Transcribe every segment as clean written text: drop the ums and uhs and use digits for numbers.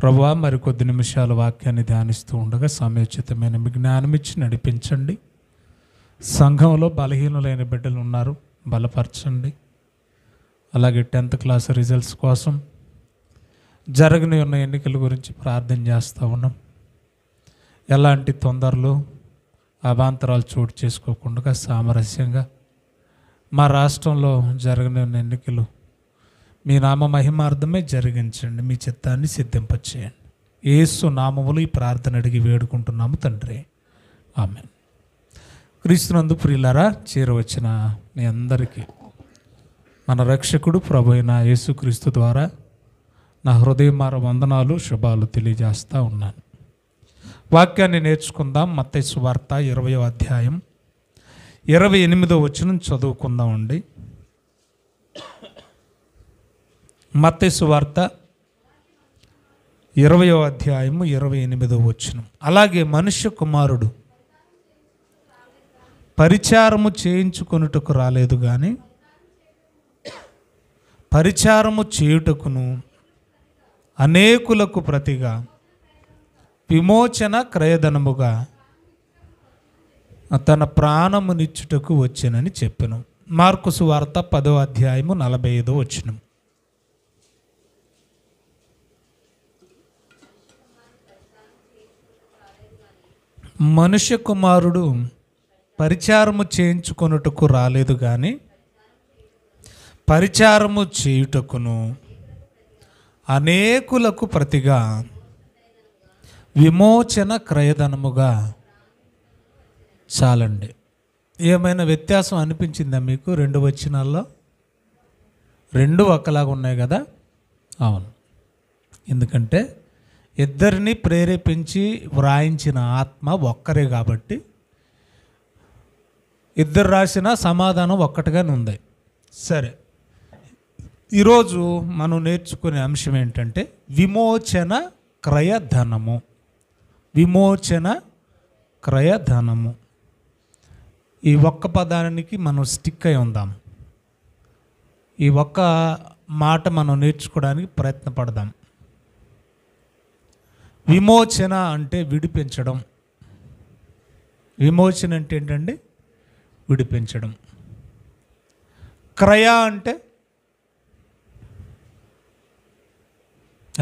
ప్రభువా, మరి కొద్ది నిమిషాల వాక్యాన్ని ధ్యానిస్తూ ఉండగా సమయోచితమైన మీ జ్ఞానం ఇచ్చి నడిపించండి. సంఘంలో బలహీనులైన బిడ్డలు ఉన్నారు, బలపరచండి. అలాగే 10th క్లాస్ రిజల్ట్స్ కోసం జరగని ఉన్న ఎన్నికల గురించి ప్రార్థన చేస్తూ ఉన్నాం. ఎలాంటి తొందరలు అవాంతరాలు చోటు చేసుకోకుండా సామరస్యంగా మా రాష్ట్రంలో జరగని ఉన్న ఎన్నికలు మీ నామ మహిమార్థమే జరిగించండి. మీ చిత్తాన్ని సిద్ధింపచేయండి. యేసు నామములు ఈ ప్రార్థన అడిగి వేడుకుంటున్నాము తండ్రి, ఆమేన్. క్రీస్తునందు ప్రియులారా, చేరవచ్చిన మీ అందరికీ మన రక్షకుడు ప్రభు అయిన యేసుక్రీస్తు ద్వారా నా హృదయమార వందనాలు, శుభాలు తెలియజేస్తూ ఉన్నాను. వాక్యాన్ని నేర్చుకుందాం. మత్తయి సువార్త 20వ అధ్యాయం 28వ వచనం చదువుకుందామండి. మత్తయి సువార్త 20వ అధ్యాయము 28వ వచనం. అలాగే మనుష్య కుమారుడు పరిచారము చేయించుకొనుటకు రాలేదు కానీ పరిచారము చేయుటకును అనేకులకు ప్రతిగా విమోచన క్రయధనముగా తన ప్రాణమునిచ్చుటకు వచ్చెనని చెప్పెను. మార్కు సువార్త 10వ అధ్యాయము 45వ వచనం. మనుష్య కుమారుడు పరిచారము చేయించుకొనుటకు రాలేదు కానీ పరిచారము చేయుటకును అనేకులకు ప్రతిగా విమోచన క్రయధనముగా. చాలండి. ఏమైనా వ్యత్యాసం అనిపించిందా మీకు? 2 వచనాల్లో 2 ఒకలాగా ఉన్నాయి కదా? అవును. ఎందుకంటే ఇద్దరిని ప్రేరేపించి వ్రాయించిన ఆత్మ ఒక్కరే కాబట్టి ఇద్దరు రాసిన సమాధానం ఒక్కటిగానే ఉంది. సరే, ఈరోజు మనం నేర్చుకునే అంశం ఏంటంటే విమోచన క్రయధనము. విమోచన క్రయధనము. ఈ ఒక్క పదానికి మనం స్టిక్ అయి ఉందాం. ఈ ఒక్క మాట మనం నేర్చుకోవడానికి ప్రయత్నపడదాం. విమోచన అంటే విడిపించడం. విమోచన అంటే ఏంటండి? విడిపించడం. క్రయ అంటే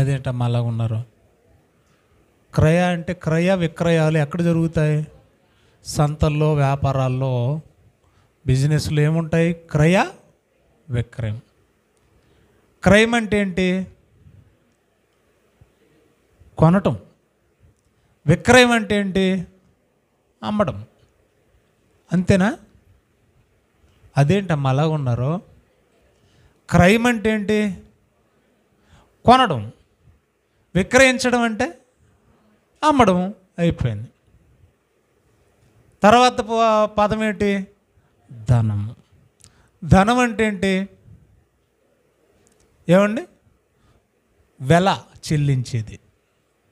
అదేంటమ్మా అలాగ ఉన్నారు? క్రయ అంటే క్రయ విక్రయాలు ఎక్కడ జరుగుతాయి? సంతల్లో, వ్యాపారాల్లో, బిజినెస్లో ఏముంటాయి? క్రయ విక్రయం. క్రయం అంటే ఏంటి? కొనటం. విక్రయం అంటే ఏంటి? అమ్మడం. అంతేనా? అదేంటమ్మా అలాగ ఉన్నారు? క్రయం అంటే ఏంటి? కొనడం. విక్రయించడం అంటే అమ్మడం. అయిపోయింది. తర్వాత పదం ఏంటి? ధనం. ధనం అంటే ఏంటి? ఏమండి? వెల చెల్లించేది.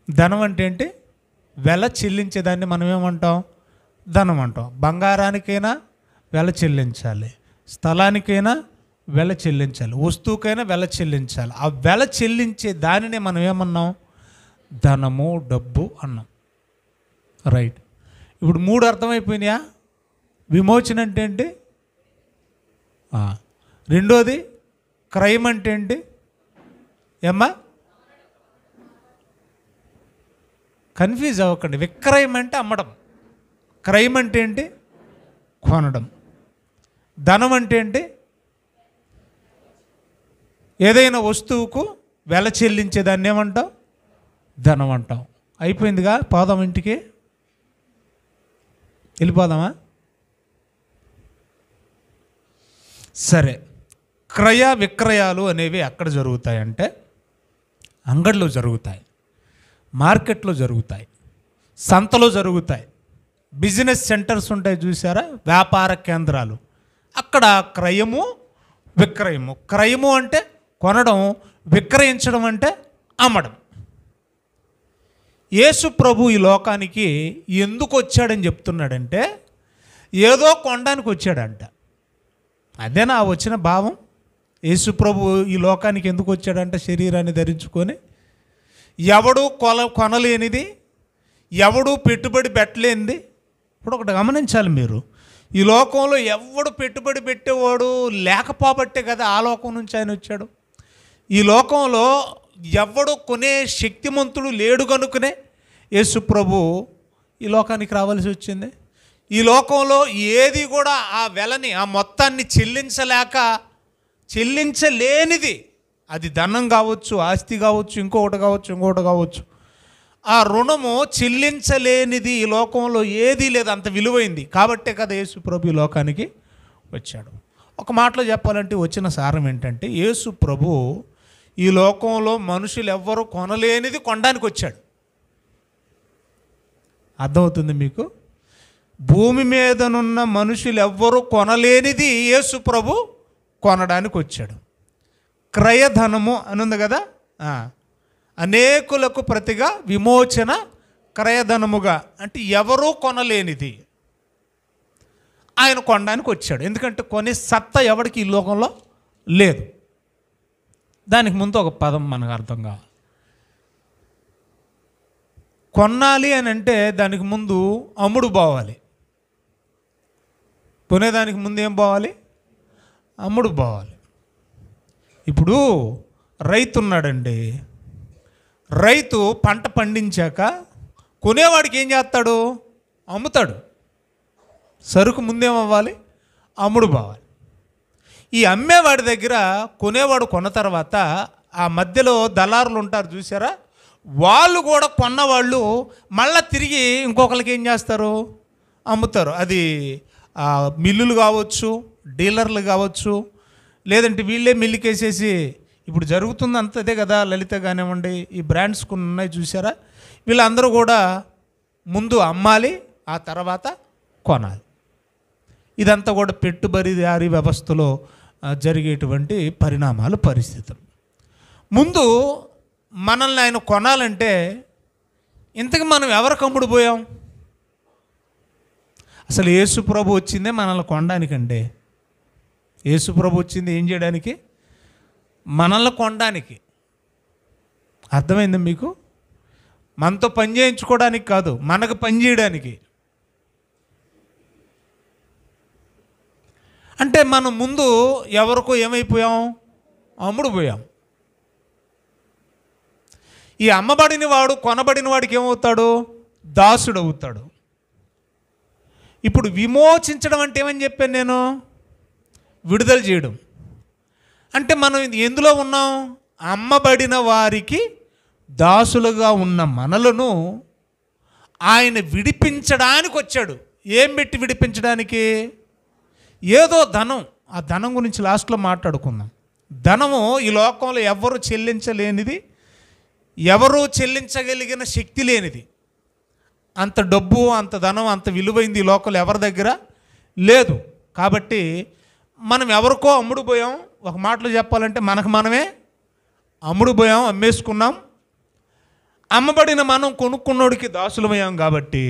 ధనం అంటే ఏంటి? వెల చెల్లించేదాన్ని మనం ఏమంటాం? ధనం అంటాం. బంగారానికైనా వెల చెల్లించాలి, స్థలానికైనా వెల చెల్లించాలి, వస్తువుకైనా వెల చెల్లించాలి. ఆ వెల చెల్లించే దానినే మనం ఏమన్నాం? ధనము, డబ్బు అన్నాం. రైట్. ఇప్పుడు 3 అర్థమైపోయినాయా? విమోచన అంటే ఏంటి? రెండోది క్రయం అంటే ఏంటి? ఏమ్మా, కన్ఫ్యూజ్ అవ్వకండి. విక్రయం అంటే అమ్మడం, క్రయం అంటే ఏంటి? కొనడం. ధనం అంటే ఏంటి? ఏదైనా వస్తువుకు వెల చెల్లించేదాన్ని ఏమంటాం? ధనం అంటాం. అయిపోయిందిగా, పోదాం ఇంటికి. వెళ్ళిపోదామా? సరే. క్రయ విక్రయాలు అనేవి ఎక్కడ జరుగుతాయంటే అంగడిలో జరుగుతాయి, మార్కెట్లో జరుగుతాయి, సంతలో జరుగుతాయి, బిజినెస్ సెంటర్స్ ఉంటాయి చూసారా, వ్యాపార కేంద్రాలు. అక్కడ క్రయము విక్రయము. క్రయము అంటే కొనడం, విక్రయించడం అంటే అమ్మడం. యేసు ప్రభు ఈ లోకానికి ఎందుకు వచ్చాడని చెప్తున్నాడంటే ఏదో కొనడానికి వచ్చాడంట. అదేనా వచ్చిన భావం? యేసు ప్రభు ఈ లోకానికి ఎందుకు వచ్చాడంటే శరీరాన్ని ధరించుకొని ఎవడు కొనలేనిది, ఎవడు పెట్టుబడి పెట్టలేనిది. ఇప్పుడు ఒకటి గమనించాలి మీరు, ఈ లోకంలో ఎవడు పెట్టుబడి పెట్టేవాడు లేకపోబట్టే కదా ఆ లోకం నుంచి ఆయన వచ్చాడు. ఈ లోకంలో ఎవడు కొనే శక్తిమంతుడు లేడు కనుకనే యేసు ప్రభు ఈ లోకానికి రావాల్సి వచ్చింది. ఈ లోకంలో ఏది కూడా ఆ వెలని, ఆ మొత్తాన్ని చెల్లించలేనిది, అది ధనం కావచ్చు, ఆస్తి కావచ్చు, ఇంకొకటి కావచ్చు, ఆ రుణము చెల్లించలేనిది ఈ లోకంలో ఏదీ లేదు, అంత విలువైంది. కాబట్టే కదా యేసు ప్రభు ఈ లోకానికి వచ్చాడు. ఒక మాటలో చెప్పాలంటే వచ్చిన సారం ఏంటంటే, యేసు ప్రభు ఈ లోకంలో మనుషులు ఎవ్వరూ కొనలేనిది కొనడానికి వచ్చాడు. అర్థమవుతుంది మీకు? భూమి మీదనున్న మనుషులు ఎవ్వరూ కొనలేనిది యేసు ప్రభు కొనడానికి వచ్చాడు. క్రయధనము అని ఉంది కదా, అనేకులకు ప్రతిగా విమోచన క్రయధనముగా, అంటే ఎవరూ కొనలేనిది ఆయన కొనడానికి వచ్చాడు. ఎందుకంటే కొనే సత్తా ఎవరికి ఈ లోకంలో లేదు. దానికి ముందు ఒక పదం మనకు అర్థం కావాలి. కొనాలి అని అంటే దానికి ముందు అమ్ముడు పోవాలి. కొనేదానికి ముందు ఏం పోవాలి? అమ్ముడు పోవాలి. ఇప్పుడు రైతు ఉన్నాడండి, రైతు పంట పండించాక కొనేవాడికి ఏం చేస్తాడు? అమ్ముతాడు. సరుకు ముందేమవ్వాలి? అమ్ముడు పోవాలి. ఈ అమ్మేవాడి దగ్గర కొనేవాడు కొన్న తర్వాత ఆ మధ్యలో దళారులు ఉంటారు చూసారా, వాళ్ళు కూడా కొన్నవాళ్ళు మళ్ళీ తిరిగి ఇంకొకరికి ఏం చేస్తారు? అమ్ముతారు. అది మిల్లులు కావచ్చు, డీలర్లు కావచ్చు, లేదంటే వీళ్ళే మిల్లుకేసేసి, ఇప్పుడు జరుగుతుంది అంతదే కదా, లలిత కానివ్వండి, ఈ బ్రాండ్స్ కొన్ని ఉన్నాయి చూసారా, వీళ్ళందరూ కూడా ముందు అమ్మాలి, ఆ తర్వాత కొనాలి. ఇదంతా కూడా పెట్టుబడిదారీ వ్యవస్థలో జరిగేటువంటి పరిణామాలు, పరిస్థితులు. ముందు మనల్ని ఆయన కొనాలంటే ఇంతకు మనం ఎవరికి అమ్ముడు పోయాం? అసలు యేసు ప్రభు వచ్చిందే మనల్ని కొనడానికంటే. యేసు ప్రభు వచ్చింది ఏం చేయడానికి? మనల్ని కొనడానికి. అర్థమైందా మీకు? మనతో పని చేయించుకోవడానికి కాదు, మనకు పని చేయడానికి. అంటే మనం ముందు ఎవరికో ఏమైపోయాం? అమ్ముడు పోయాం. ఈ అమ్మబడిన వాడు కొనబడిన వాడికి ఏమవుతాడు? దాసుడు అవుతాడు. ఇప్పుడు విమోచించడం అంటే ఏమని చెప్పాను నేను? విడుదల చేయడం. అంటే మనం ఎందులో ఉన్నాం? అమ్మబడిన వారికి దాసులుగా ఉన్న మనలను ఆయన విడిపించడానికి వచ్చాడు. ఏం పెట్టి విడిపించడానికి? ఏదో ధనం, ఆ ధనం గురించి లాస్ట్లో మాట్లాడుకుందాం. ధనము ఈ లోకంలో ఎవరు చెల్లించలేనిది, ఎవరు చెల్లించగలిగిన శక్తి లేనిది. అంత డబ్బు, అంత ధనం, అంత విలువైంది ఈ లోకంలో ఎవరి దగ్గర లేదు. కాబట్టి మనం ఎవరికో అమ్ముడు పోయాం. ఒక మాటలో చెప్పాలంటే మనకు మనమే అమ్ముడు పోయాం, అమ్మేసుకున్నాం. అమ్మబడిన మనం కొనుక్కున్నోడికి దాసులమయ్యాం. కాబట్టి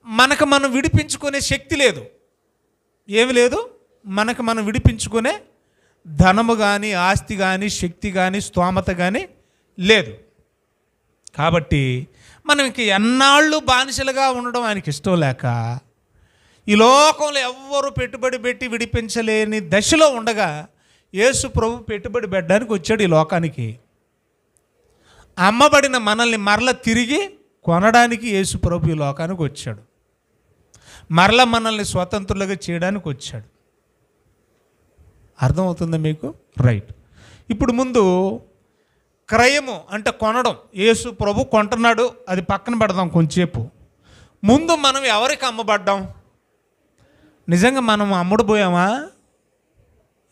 మనకు మనం విడిపించుకునే శక్తి లేదు. ఏమి లేదు, మనకు మనం విడిపించుకునే ధనము కానీ, ఆస్తి కానీ, శక్తి కానీ, స్తోమత కానీ లేదు. కాబట్టి మనం ఇంక ఎన్నాళ్ళు బానిసలుగా ఉండడం ఆయనకి ఇష్టం లేక, ఈ లోకంలో ఎవ్వరూ పెట్టుబడి పెట్టి విడిపించలేని దశలో ఉండగా యేసు ప్రభు పెట్టుబడి పెట్టడానికి వచ్చాడు ఈ లోకానికి. అమ్మబడిన మనల్ని మరల తిరిగి కొనడానికి యేసు ప్రభు ఈ లోకానికి వచ్చాడు. మరల మనల్ని స్వతంత్రులుగా చేయడానికి వచ్చాడు. అర్థమవుతుందా మీకు? రైట్. ఇప్పుడు ముందు క్రయము అంటే కొనడం, యేసు ప్రభు కొంటున్నాడు, అది పక్కన పెడదాం కొంచెంసేపు. ముందు మనం ఎవరికి అమ్మబడ్డాం? నిజంగా మనం అమ్ముడు పోయామా?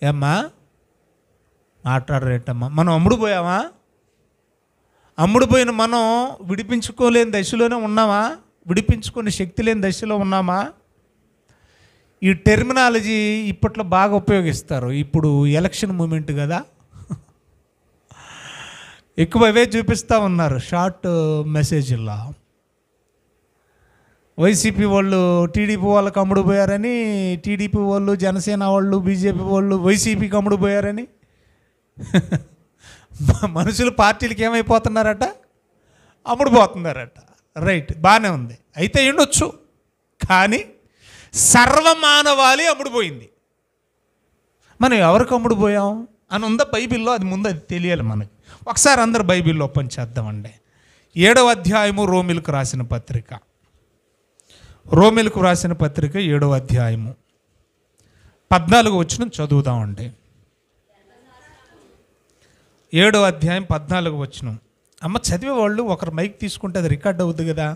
ఏమ్మా మాట్లాడరేటమ్మా? మనం అమ్ముడు పోయామా? అమ్ముడు పోయిన మనం విడిపించుకోలేని దశలోనే ఉన్నామా? విడిపించుకునే శక్తి లేని దశలో ఉన్నామా? ఈ టెర్మినాలజీ ఇప్పట్లో బాగా ఉపయోగిస్తారు. ఇప్పుడు ఎలక్షన్ మూమెంట్ కదా, ఎక్కువ అవే చూపిస్తూ ఉన్నారు షార్ట్ మెసేజ్లో. వైసీపీ వాళ్ళు టీడీపీ వాళ్ళకి అమ్ముడు పోయారని, టీడీపీ వాళ్ళు, జనసేన వాళ్ళు, బీజేపీ వాళ్ళు వైసీపీకి అమ్ముడు పోయారని. మనుషులు పార్టీలకి ఏమైపోతున్నారట? అమ్ముడుపోతున్నారట. రైట్, బాగానే ఉంది, అయితే ఉండొచ్చు. కానీ సర్వమానవాళి అమ్ముడుపోయింది. మనం ఎవరికి అమ్ముడుపోయాం అని ఉందా బైబిల్లో? అది ముందు అది తెలియాలి మనకి. ఒకసారి అందరు బైబిల్లో ఓపెన్ చేద్దామండి. 7వ అధ్యాయము రోమిలకు రాసిన పత్రిక, రోమిలకు రాసిన పత్రిక 7వ అధ్యాయము 14వ వచనం చదువుదామండి. 7వ అధ్యాయం 14వ వచనం. అమ్మ చదివేవాళ్ళు ఒకరు మైక్ తీసుకుంటే అది రికార్డ్ అవుద్ది కదా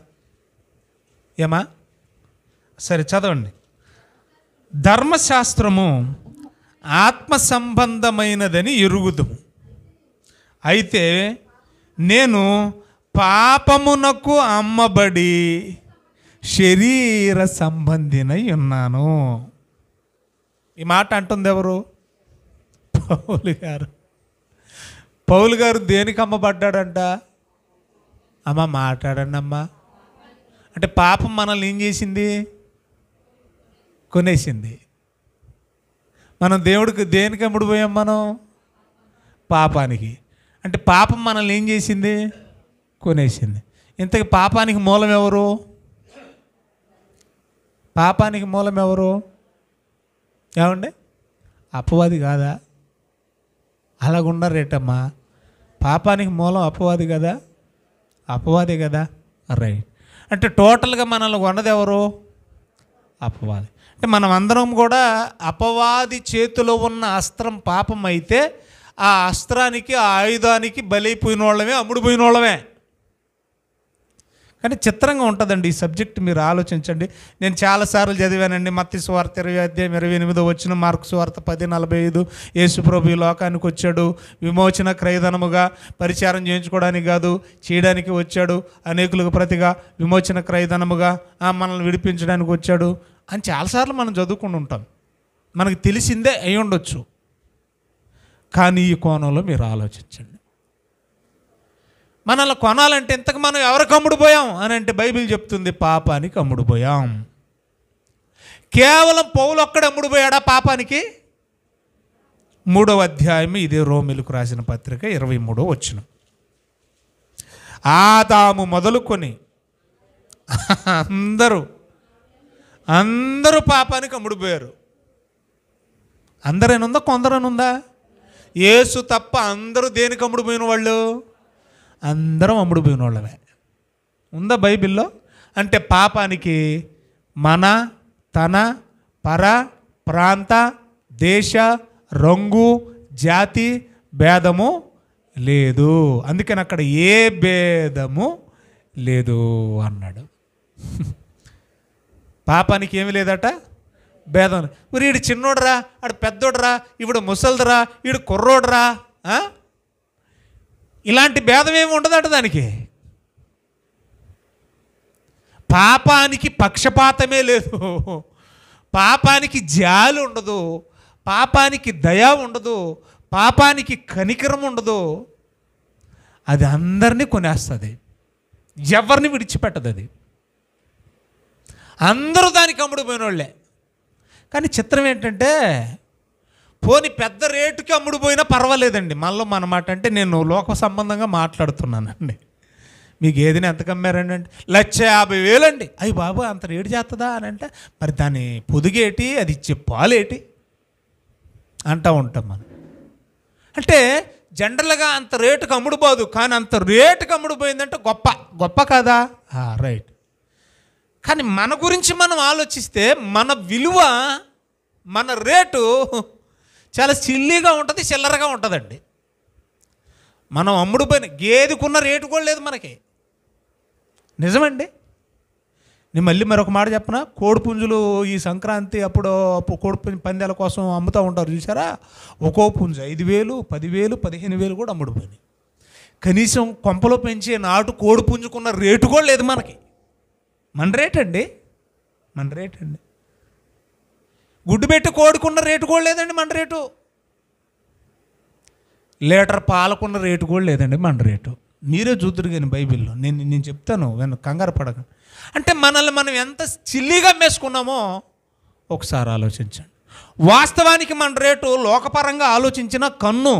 ఏమా? సరే చదవండి. ధర్మశాస్త్రము ఆత్మ సంబంధమైనదని ఎరుగుదుము, అయితే నేను పాపమునకు అమ్మబడి శరీర సంబంధినై ఉన్నాను. ఈ మాట అంటుంది ఎవరు? పౌలు గారు. పౌలు గారు దేనికి అమ్మబడ్డాడంట? అమ్మ మాట్లాడండి అమ్మా. అంటే పాపం మనల్ని ఏం చేసింది? కొనేసింది. మనం దేవుడికి దేనికి అమ్ముడుపోయాం? మనం పాపానికి. అంటే పాపం మనల్ని ఏం చేసింది? కొనేసింది. ఇంతకీ పాపానికి మూలం ఎవరు? పాపానికి మూలం ఎవరు? ఏమండి? అపవాది కాదా? అలాగున్నారేటమ్మా. పాపానికి మూలం అపవాది కదా? అపవాది కదా? రైట్. అంటే టోటల్గా మనల్ని కొన్నది ఎవరు? అపవాది. అంటే మనం అందరం కూడా అపవాది చేతిలో ఉన్న అస్త్రం పాపం అయితే ఆ అస్త్రానికి, ఆ ఆయుధానికి బలైపోయిన వాళ్ళమే, అమ్ముడుపోయిన వాళ్ళమే. కానీ చిత్రంగా ఉంటుందండి ఈ సబ్జెక్ట్. మీరు ఆలోచించండి. నేను చాలాసార్లు చదివానండి. మత్తయి సువార్త 20వ అధ్యాయం 28వ వచనం, మార్కు సువార్త 10:45, యేసుప్రభు ఈ లోకానికి వచ్చాడు విమోచన క్రయధనముగా, పరిచారం చేయించుకోవడానికి కాదు, చేయడానికి వచ్చాడు, అనేకులకు ప్రతిగా విమోచన క్రయధనముగా మనల్ని విడిపించడానికి వచ్చాడు అని చాలాసార్లు మనం చదువుకుని ఉంటాం. మనకు తెలిసిందే అయి ఉండొచ్చు. కానీ ఈ కోణంలో మీరు ఆలోచించండి. మనల్ని కొనాలంటే ఇంతకు మనం ఎవరికి అమ్ముడుపోయాం అని అంటే బైబిల్ చెప్తుంది పాపానికి అమ్ముడుపోయాం. కేవలం పౌలు ఒక్కడే అమ్ముడుపోయాడా పాపానికి? 3వ అధ్యాయం ఇదే రోమిలకు రాసిన పత్రిక 23వ వచనం. ఆదాము మొదలుకొని అందరూ పాపానికి అమ్ముడుపోయారు. అందరేనుందా? కొందరనుందా? యేసు తప్ప అందరూ దేనికి అమ్ముడుపోయిన వాళ్ళు? అందరం అమ్ముడుపోయిన వాళ్ళమే. ఉందా బైబిల్లో? అంటే పాపానికి మన, తన, పర, ప్రాంత, దేశ, రంగు, జాతి భేదము లేదు. అందుకని అక్కడ ఏ భేదము లేదు అన్నాడు. పాపానికి ఏమి లేదట? భేదం. వీడు చిన్నోడరా, ఆడు పెద్దోడరా, ఈవిడ ముసలిదరా, ఈడు కుర్రోడరా, ఇలాంటి భేదం ఏమి ఉండదట దానికి. పాపానికి పక్షపాతమే లేదు, పాపానికి జాలి ఉండదు, పాపానికి దయ ఉండదు, పాపానికి కనికరం ఉండదు. అది అందరినీ కొనేస్తుంది, ఎవరిని విడిచిపెట్టదు. అది అందరూ దానికి అమ్ముడుపోయిన వాళ్ళే. కానీ చిత్రం ఏంటంటే, పోని పెద్ద రేటుకి అమ్ముడుపోయినా పర్వాలేదండి. మనలో మన మాట అంటే నేను లోక సంబంధంగా మాట్లాడుతున్నానండి. మీకు ఏదైనా ఎంత కమ్మారండి అంటే 1,50,000 అండి. అయ్యి బాబు అంత రేటు చేస్తుందా అని అంటే, మరి దాని పొదుగేటి, అది ఇచ్చే పాలేటి అంటూ ఉంటాం మనం. అంటే జనరల్గా అంత రేటుకి అమ్ముడుపోదు, కానీ అంత రేటుకి అమ్ముడుపోయిందంటే గొప్ప గొప్ప కదా? రైట్. కానీ మన గురించి మనం ఆలోచిస్తే మన విలువ, మన రేటు చాలా సిల్లీగా ఉంటుంది, చిల్లరగా ఉంటుందండి. మనం అమ్ముడుపోయిన గేదెకున్న రేటు కూడా లేదు మనకి. నిజమండి. నేను మళ్ళీ మరొక మాట చెప్పనా? కోడిపుంజులు ఈ సంక్రాంతి అప్పుడు కోడిపుంజు పందాల కోసం అమ్ముతూ ఉంటారు చూసారా? ఒక్కో పుంజు 5,000, 10,000, 15,000 కూడా అమ్ముడుపోయినాయి. కనీసం కొంపలో పెంచే నాటు కోడిపుంజుకున్న రేటు కూడా లేదు మనకి. మన రేట్ అండి. గుడ్డు పెట్టి కోడుకున్న రేటు కూడా లేదండి మన రేటు. లీటర్ పాలకున్న రేటు కూడా లేదండి మన రేటు. మీరే చూద్దరు కానీ బైబిల్లో. నేను చెప్తాను, కంగారు పడకండి. అంటే మనల్ని మనం ఎంత చిల్లీగా మేసుకున్నామో ఒకసారి ఆలోచించండి. వాస్తవానికి మన రేటు లోకపరంగా ఆలోచించిన కన్ను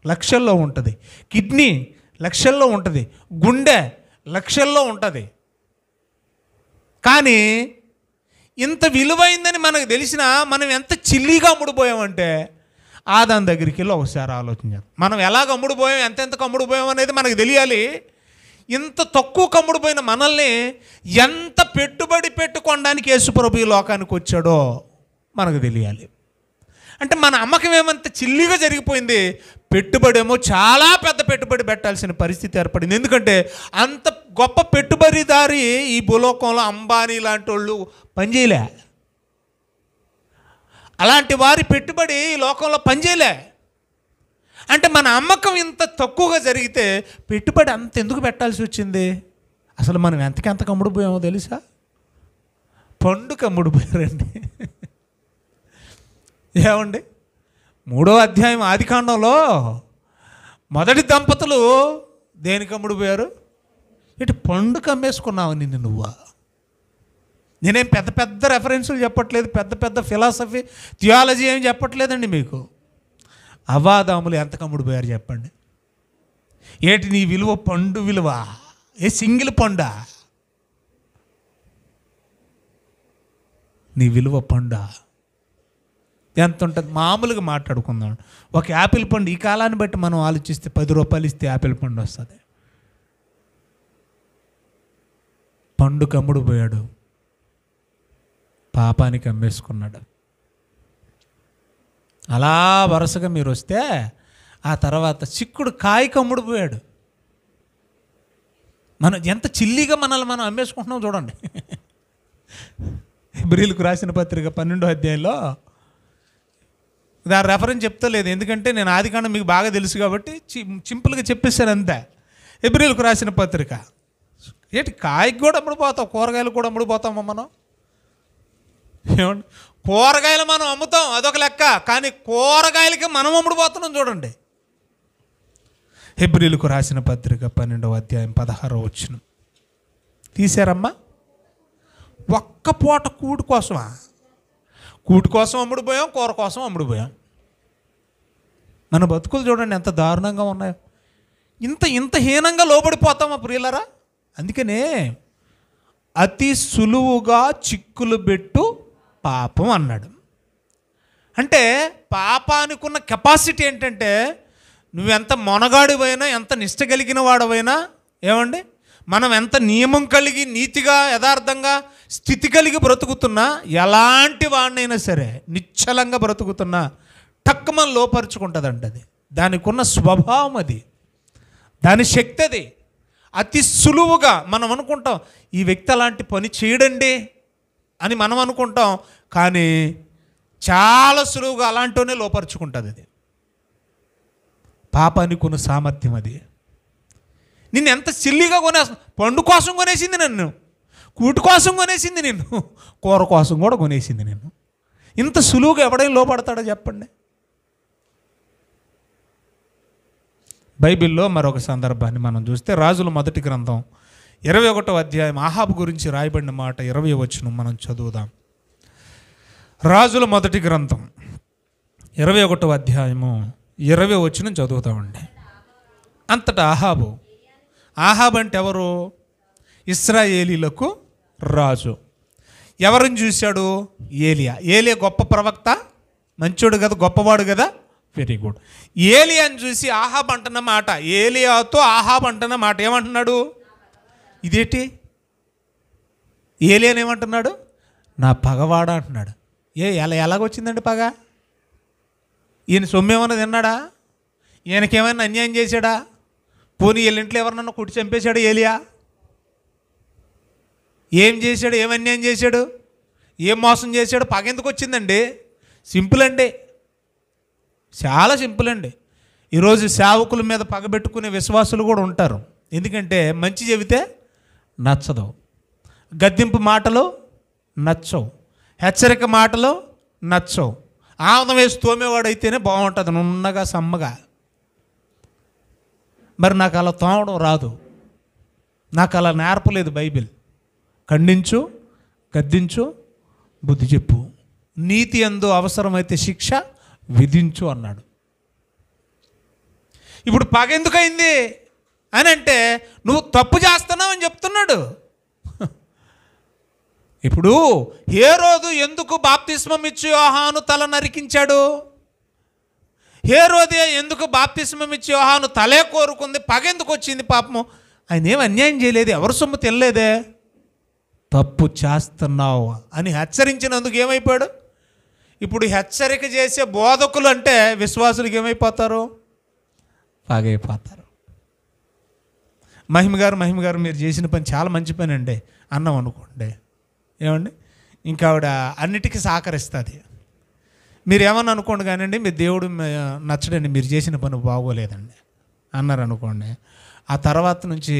లక్షల్లో ఉంటుంది, కిడ్నీ లక్షల్లో ఉంటుంది, గుండె లక్షల్లో ఉంటుంది. కానీ ఇంత విలువైందని మనకు తెలిసినా మనం ఎంత చిల్లీగా అమ్ముడుపోయామంటే ఆదాం దగ్గరికి వెళ్ళి ఒకసారి ఆలోచించాం. మనం ఎలాగ అమ్ముడుపోయాం, ఎంతెంతకు అమ్ముడుపోయాం అనేది మనకు తెలియాలి. ఇంత తక్కువ కమ్ముడుపోయిన మనల్ని ఎంత పెట్టుబడి పెట్టుకోవడానికి యేసుప్రభు ఈ లోకానికి వచ్చాడో మనకు తెలియాలి. అంటే మన అమ్మకం ఏమంత చిల్లిగా జరిగిపోయింది, పెట్టుబడి ఏమో చాలా పెద్ద పెట్టుబడి పెట్టాల్సిన పరిస్థితి ఏర్పడింది. ఎందుకంటే అంత గొప్ప పెట్టుబడిదారి ఈ భూలోకంలో అంబానీ లాంటి వాళ్ళు పనిచేయలే. అలాంటి వారి పెట్టుబడి ఈ లోకంలో పనిచేయలే. అంటే మన అమ్మకం ఇంత తక్కువగా జరిగితే పెట్టుబడి అంత ఎందుకు పెట్టాల్సి వచ్చింది? అసలు మనం ఎంతకెంత అమ్ముడుపోయామో తెలుసా? పండుగ అమ్ముడుపోయారండి. ఏమండి, 3వ అధ్యాయం ఆదికాండంలో మొదటి దంపతులు దేనికి అమ్ముడుపోయారు? ఇటు పండుగ అమ్మేసుకున్నావు నిన్ను నువ్వా? నేనేం పెద్ద పెద్ద రెఫరెన్సులు చెప్పట్లేదు, పెద్ద పెద్ద ఫిలాసఫీ థియాలజీ ఏం చెప్పట్లేదండి మీకు. అవాదాములు ఎంత కమ్ముడిపోయారు చెప్పండి. ఏంటి నీ విలువ? పండు విలువ ఏ సింగిల్ పండా? నీ విలువ పండా ఎంత ఉంటుంది? మామూలుగా మాట్లాడుకుందాం. ఒక యాపిల్ పండు ఈ కాలాన్ని బట్టి మనం ఆలోచిస్తే 10 రూపాయలు ఇస్తే యాపిల్ పండు వస్తుంది. పండు కమ్ముడుపోయాడు, పాపానికి అమ్మేసుకున్నాడు. అలా వరుసగా మీరు వస్తే ఆ తర్వాత చిక్కుడు కాయ కమ్ముడుపోయాడు. మనం ఎంత చిల్లిగా మనల్ని మనం అమ్మేసుకుంటున్నాం చూడండి. హెబ్రీయులకు రాసిన పత్రిక 12వ అధ్యాయంలో దాని రెఫరెన్స్ చెప్తలేదు, ఎందుకంటే నేను ఆదికాండం మీకు బాగా తెలుసు కాబట్టి సింపుల్గా చెప్పేశాను అంతే. హెబ్రీయులకు రాసిన పత్రిక. ఏంటి కాయకి కూడా అమ్ముడుపోతాం, కూరగాయలు కూడా అమ్ముడుపోతామా మనం? ఏమండి, కూరగాయలు మనం అమ్ముతాం అదొక లెక్క, కానీ కూరగాయలకి మనం అమ్ముడుపోతున్నాం చూడండి. హెబ్రీయులకు రాసిన పత్రిక 12వ అధ్యాయం 16వ వచనం తీశారమ్మా. ఒక్క పూట కూటి కోసమా? కూటి కోసం అమ్ముడుపోయాం, కూర కోసం అమ్ముడుపోయాం. మన బతుకులు చూడండి ఎంత దారుణంగా ఉన్నాయో. ఇంత హీనంగా లోబడిపోతామా ప్రియులరా? అందుకనే అతి సులువుగా చిక్కులు పెట్టు పాపం అన్నాడు. అంటే పాపానికి ఉన్న కెపాసిటీ ఏంటంటే నువ్వెంత మొనగాడివైనా, ఎంత నిష్ట కలిగిన వాడవైనా, ఏమండి, మనం ఎంత నియమం కలిగి నీతిగా యథార్థంగా స్థితి కలిగి బ్రతుకుతున్నా, ఎలాంటి వాడినైనా సరే నిశ్చలంగా బ్రతుకుతున్నా టక్కుమని లోపరుచుకుంటుందంట. అది దానికి ఉన్న స్వభావం, అది దాని శక్తి. అది అతి సులువుగా మనం అనుకుంటాం ఈ వ్యక్తి అలాంటి పని చేయడండి అని మనం అనుకుంటాం, కానీ చాలా సులువుగా అలాంటినే లోపరుచుకుంటుంది. అది పాపానికి ఉన్న సామర్థ్యం. అది నిన్ను ఎంత సిల్లిగా కొనేస్తా. పండు కోసం కొనేసింది నన్ను, కూటి కోసం కొనేసింది నిన్ను, కూర కోసం కూడా కొనేసింది నిన్ను. ఇంత సులువుగా ఎవడైనా లోపడతాడో చెప్పండి. బైబిల్లో మరొక సందర్భాన్ని మనం చూస్తే రాజుల మొదటి గ్రంథం 21వ అధ్యాయం ఆహాబు గురించి రాయబడిన మాట 20వ వచనం మనం చదువుదాం. రాజుల మొదటి గ్రంథం 21వ అధ్యాయము 20వ వచనం చదువుతామండి. అంతటా ఆహాబు అంటే ఎవరు? ఇశ్రాయేలీలకు రాజు. ఎవరిని చూశాడు? ఏలియా గొప్ప ప్రవక్త, మంచోడు కదా, గొప్పవాడు కదా, వెరీ గుడ్. ఏలియాని చూసి ఆహాబు అంటున్న మాట, ఏలియాతో ఆహాబు అంటున్న మాట ఏమంటున్నాడు? ఇదేంటి? ఏలియాని ఏమంటున్నాడు? నా పగవాడ అంటున్నాడు. ఎలాగొచ్చిందండి పగ? ఈయన సొమ్మేమన్నా తిన్నాడా? ఈయనకేమైనా అన్యాయం చేశాడా? పోనీ వీళ్ళ ఇంట్లో ఎవరినన్నా కొట్టి చంపేశాడు ఏలియా? ఏం చేశాడు? ఏం అన్యాయం చేశాడు? ఏం మోసం చేశాడు? పగ ఎందుకు వచ్చిందండి? సింపుల్ అండి, చాలా సింపుల్ అండి. ఈరోజు సేవకుల మీద పగబెట్టుకునే విశ్వాసులు కూడా ఉంటారు. ఎందుకంటే మంచి చెబితే నచ్చదు, గద్దింపు మాటలు నచ్చవు, హెచ్చరిక మాటలు నచ్చవు. ఆముదం వేసి తోమేవాడైతేనే బాగుంటుంది, నున్నగా సమ్మగా. మరి నాకు అలా తోమడం రాదు, నాకు అలా నేర్పలేదు బైబిల్. ఖండించు, గద్దించు, బుద్ధి చెప్పు, నీతి యందు అవసరమైతే శిక్ష విధించు అన్నాడు. ఇప్పుడు పగ ఎందుకైంది అని అంటే నువ్వు తప్పు చేస్తున్నావు అని ఇప్పుడు హేరోదు ఎందుకు బాప్తిస్మం ఇచ్చి యోహాను తల నరికించాడు? హేరోదే ఎందుకు బాప్తిస్మం ఇచ్చి యోహాను తలే కోరుకుంది? పగెందుకు వచ్చింది? పాపము ఆయన ఏం అన్యాయం చేయలేదు, ఎవరు సొమ్ము తినలేదే. తప్పు చేస్తున్నావు అని హెచ్చరించినందుకు ఏమైపోయాడు? ఇప్పుడు హెచ్చరిక చేసే బోధకులు అంటే విశ్వాసులకు ఏమైపోతారు? పగైపోతారు. మహిమ గారు మీరు చేసిన పని చాలా మంచి పని అండి అన్నాం అనుకోండి, ఏమండి ఇంకా ఆవిడ అన్నిటికీ సహకరిస్తుంది. మీరు ఏమన్నా అనుకోండి కానివ్వండి, మీరు దేవుడు నచ్చడండి, మీరు చేసిన పని బాగోలేదండి అన్నారు అనుకోండి, ఆ తర్వాత నుంచి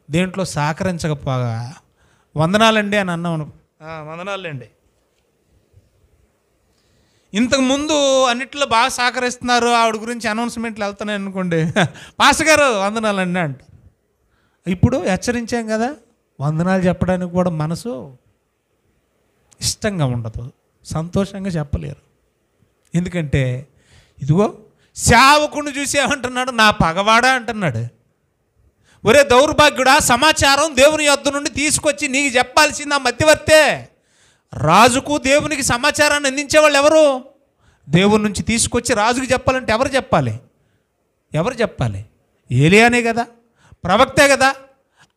దేంట్లో సహకరించకపోగా వందనాలండి అని అన్నాం అనుకో, వందనాలండి. ఇంతకుముందు అన్నిట్లో బాగా సహకరిస్తున్నారు, ఆవిడ గురించి అనౌన్స్మెంట్లు వెళ్తున్నాయి అనుకోండి, పాస్టర్ గారు వందనాలండి అంట. ఇప్పుడు హెచ్చరించాం కదా, వందనాలు చెప్పడానికి కూడా మనసు ఇష్టంగా ఉండదు, సంతోషంగా చెప్పలేరు. ఎందుకంటే ఇదిగో సేవకుడిని చూసి ఏమంటున్నాడు? నా పగవాడా అంటున్నాడు. ఒరే దౌర్భాగ్యుడా, సమాచారం దేవుని యొద్ద నుండి తీసుకొచ్చి నీకు చెప్పాల్సింది ఆ మధ్యవర్తే. రాజుకు దేవునికి సమాచారాన్ని అందించేవాళ్ళు ఎవరు? దేవుని నుంచి తీసుకొచ్చి రాజుకి చెప్పాలంటే ఎవరు చెప్పాలి? ఏలియానే కదా, ప్రవక్తే కదా.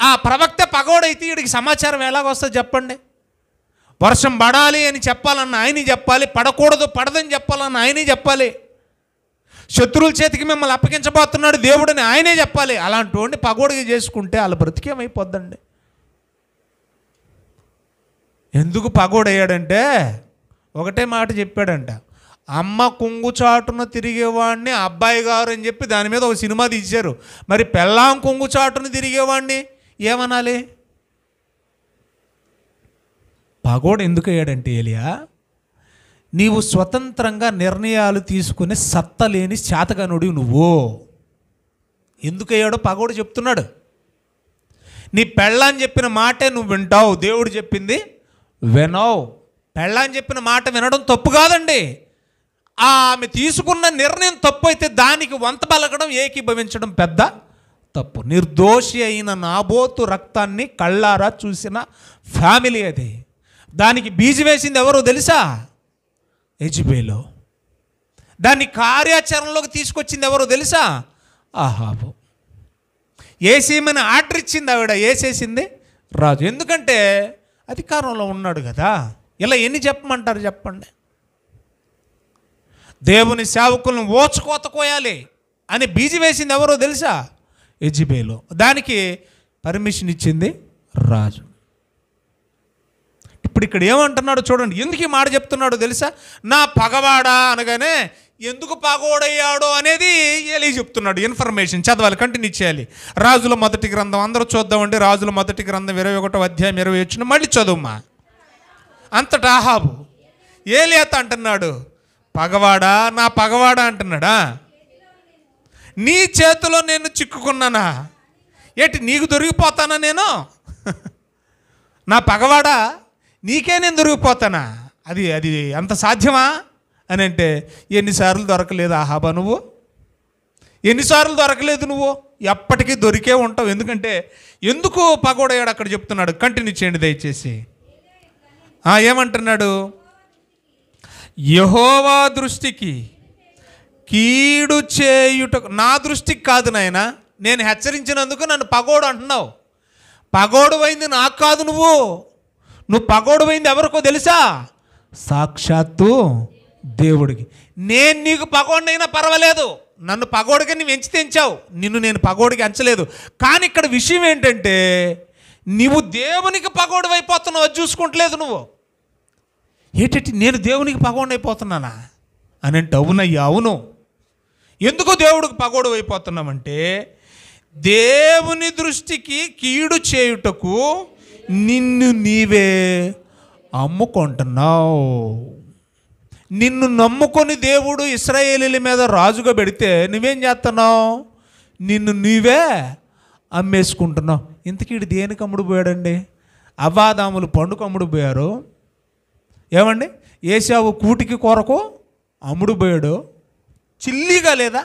ఆ ప్రవక్త పగోడైతే వీడికి సమాచారం ఎలాగొస్తుంది చెప్పండి? వర్షం పడాలి అని చెప్పాలన్న ఆయనే చెప్పాలి, పడదని చెప్పాలన్న ఆయనే చెప్పాలి, శత్రువుల చేతికి మిమ్మల్ని అప్పగించబోతున్నాడు దేవుడని ఆయనే చెప్పాలి. అలాంటి వాడిని పగోడిగా చేసుకుంటే వాళ్ళ బ్రతికేమైపోద్దండి. ఎందుకు పగోడయ్యాడంటే ఒకటే మాట చెప్పాడంట, అమ్మ కొంగుచాటున తిరిగేవాడిని అబ్బాయి గారు అని చెప్పి దాని మీద ఒక సినిమా తీశారు. మరి పెళ్ళాం కొంగుచాటున తిరిగేవాడిని ఏమనాలి? పగోడు ఎందుకు అయ్యాడంటే ఏలియా, నీవు స్వతంత్రంగా నిర్ణయాలు తీసుకునే సత్తలేని శాతగనుడి నువ్వు. ఎందుకు అయ్యాడో పగోడు చెప్తున్నాడు. నీ పెళ్ళాన్ని చెప్పిన మాటే నువ్వు వింటావు, దేవుడు చెప్పింది వినవు. పెళ్ళాన్ని చెప్పిన మాట వినడం తప్పు కాదండి, ఆమె తీసుకున్న నిర్ణయం తప్పు అయితే దానికి వంత పలకడం, ఏకీభవించడం పెద్ద తప్పు. నిర్దోషి అయిన నాబోతు రక్తాన్ని కళ్ళారా చూసిన ఫ్యామిలీ అది. దానికి బీజి వేసింది ఎవరో తెలుసా? యెజెబెలు. దాన్ని కార్యాచరణలోకి తీసుకొచ్చింది ఎవరో తెలుసా? ఆహాబు. ఏసేమని ఆర్డర్ ఇచ్చింది ఆవిడ, ఏసేసింది రాజు. ఎందుకంటే అధికారంలో ఉన్నాడు కదా. ఇలా ఎన్ని చెప్పమంటారు చెప్పండి? దేవుని సేవకులను ఓచుకోత కోయాలి అని బీజి వేసింది ఎవరో తెలుసా? యెజెబెలు. దానికి పర్మిషన్ ఇచ్చింది రాజు. ఇప్పుడు ఇక్కడ ఏమంటున్నాడు చూడండి, ఎందుకు ఈ మాట చెప్తున్నాడో తెలుసా? నా పగవాడా అనగానే ఎందుకు పగోడయ్యాడో అనేది ఏలీ చెప్తున్నాడు. ఇన్ఫర్మేషన్ చదవాలి, కంటిన్యూ చేయాలి. రాజుల మొదటి గ్రంథం అందరూ చూద్దామండి. రాజుల మొదటి గ్రంథం 21వ అధ్యాయం 20 మళ్ళీ చదువుమా. అంతటా ఆహాబు ఏలియాతో అంటున్నాడు, పగవాడా, నా పగవాడా అంటున్నాడా? నీ చేతిలో నేను చిక్కుకున్నానా? ఏటి నీకు దొరికిపోతానా నేను? నా పగవాడా, నీకే నేను దొరికిపోతానా? అది అంత సాధ్యమా అని అంటే, ఎన్నిసార్లు దొరకలేదు ఆహాబా నువ్వు? ఎన్నిసార్లు దొరకలేదు నువ్వు? ఎప్పటికీ దొరికే ఉంటావు. ఎందుకంటే ఎందుకు పగోడయ్యాడు అక్కడ చెప్తున్నాడు. కంటిన్యూ చేయండి దయచేసి. ఏమంటున్నాడు? యెహోవా దృష్టికి కీడు చేయుటకు, నా దృష్టికి కాదు నాయన, నేను హెచ్చరించినందుకు నన్ను పగోడు అంటున్నావు. పగోడు అయింది నాకు కాదు, నువ్వు పగోడు అయింది ఎవరికో తెలుసా? సాక్షాత్తు దేవుడికి. నేను నీకు పగోడినైనా పర్వాలేదు, నన్ను పగోడిగా నువ్వు ఎంచి తెంచావు, నిన్ను నేను పగోడికి ఎంచలేదు. కానీ ఇక్కడ విషయం ఏంటంటే నువ్వు దేవునికి పగోడు అయిపోతున్నావు, అది చూసుకుంటలేదు నువ్వు. ఏంటంటే నేను దేవునికి పగోడు అయిపోతున్నానా అని అంటే, అవునయ్యా అవును. ఎందుకు దేవుడికి పగోడు అయిపోతున్నామంటే, దేవుని దృష్టికి కీడు చేయుటకు నిన్ను నీవే అమ్ముకుంటున్నావు. నిన్ను నమ్ముకొని దేవుడు ఇశ్రాయేలీల మీద రాజుగా పెడితే నువ్వేం చేస్తున్నావు? నిన్ను నీవే అమ్మేసుకుంటున్నావు. ఇంతకీడు దేనికి అమ్ముడు పోయాడండి? అవ్వాదాములు పండుగ అమ్ముడు పోయారు. ఏమండి, ఏశావు కూటికి కొరకు అమ్ముడు పోయాడు. చిల్లీగా లేదా?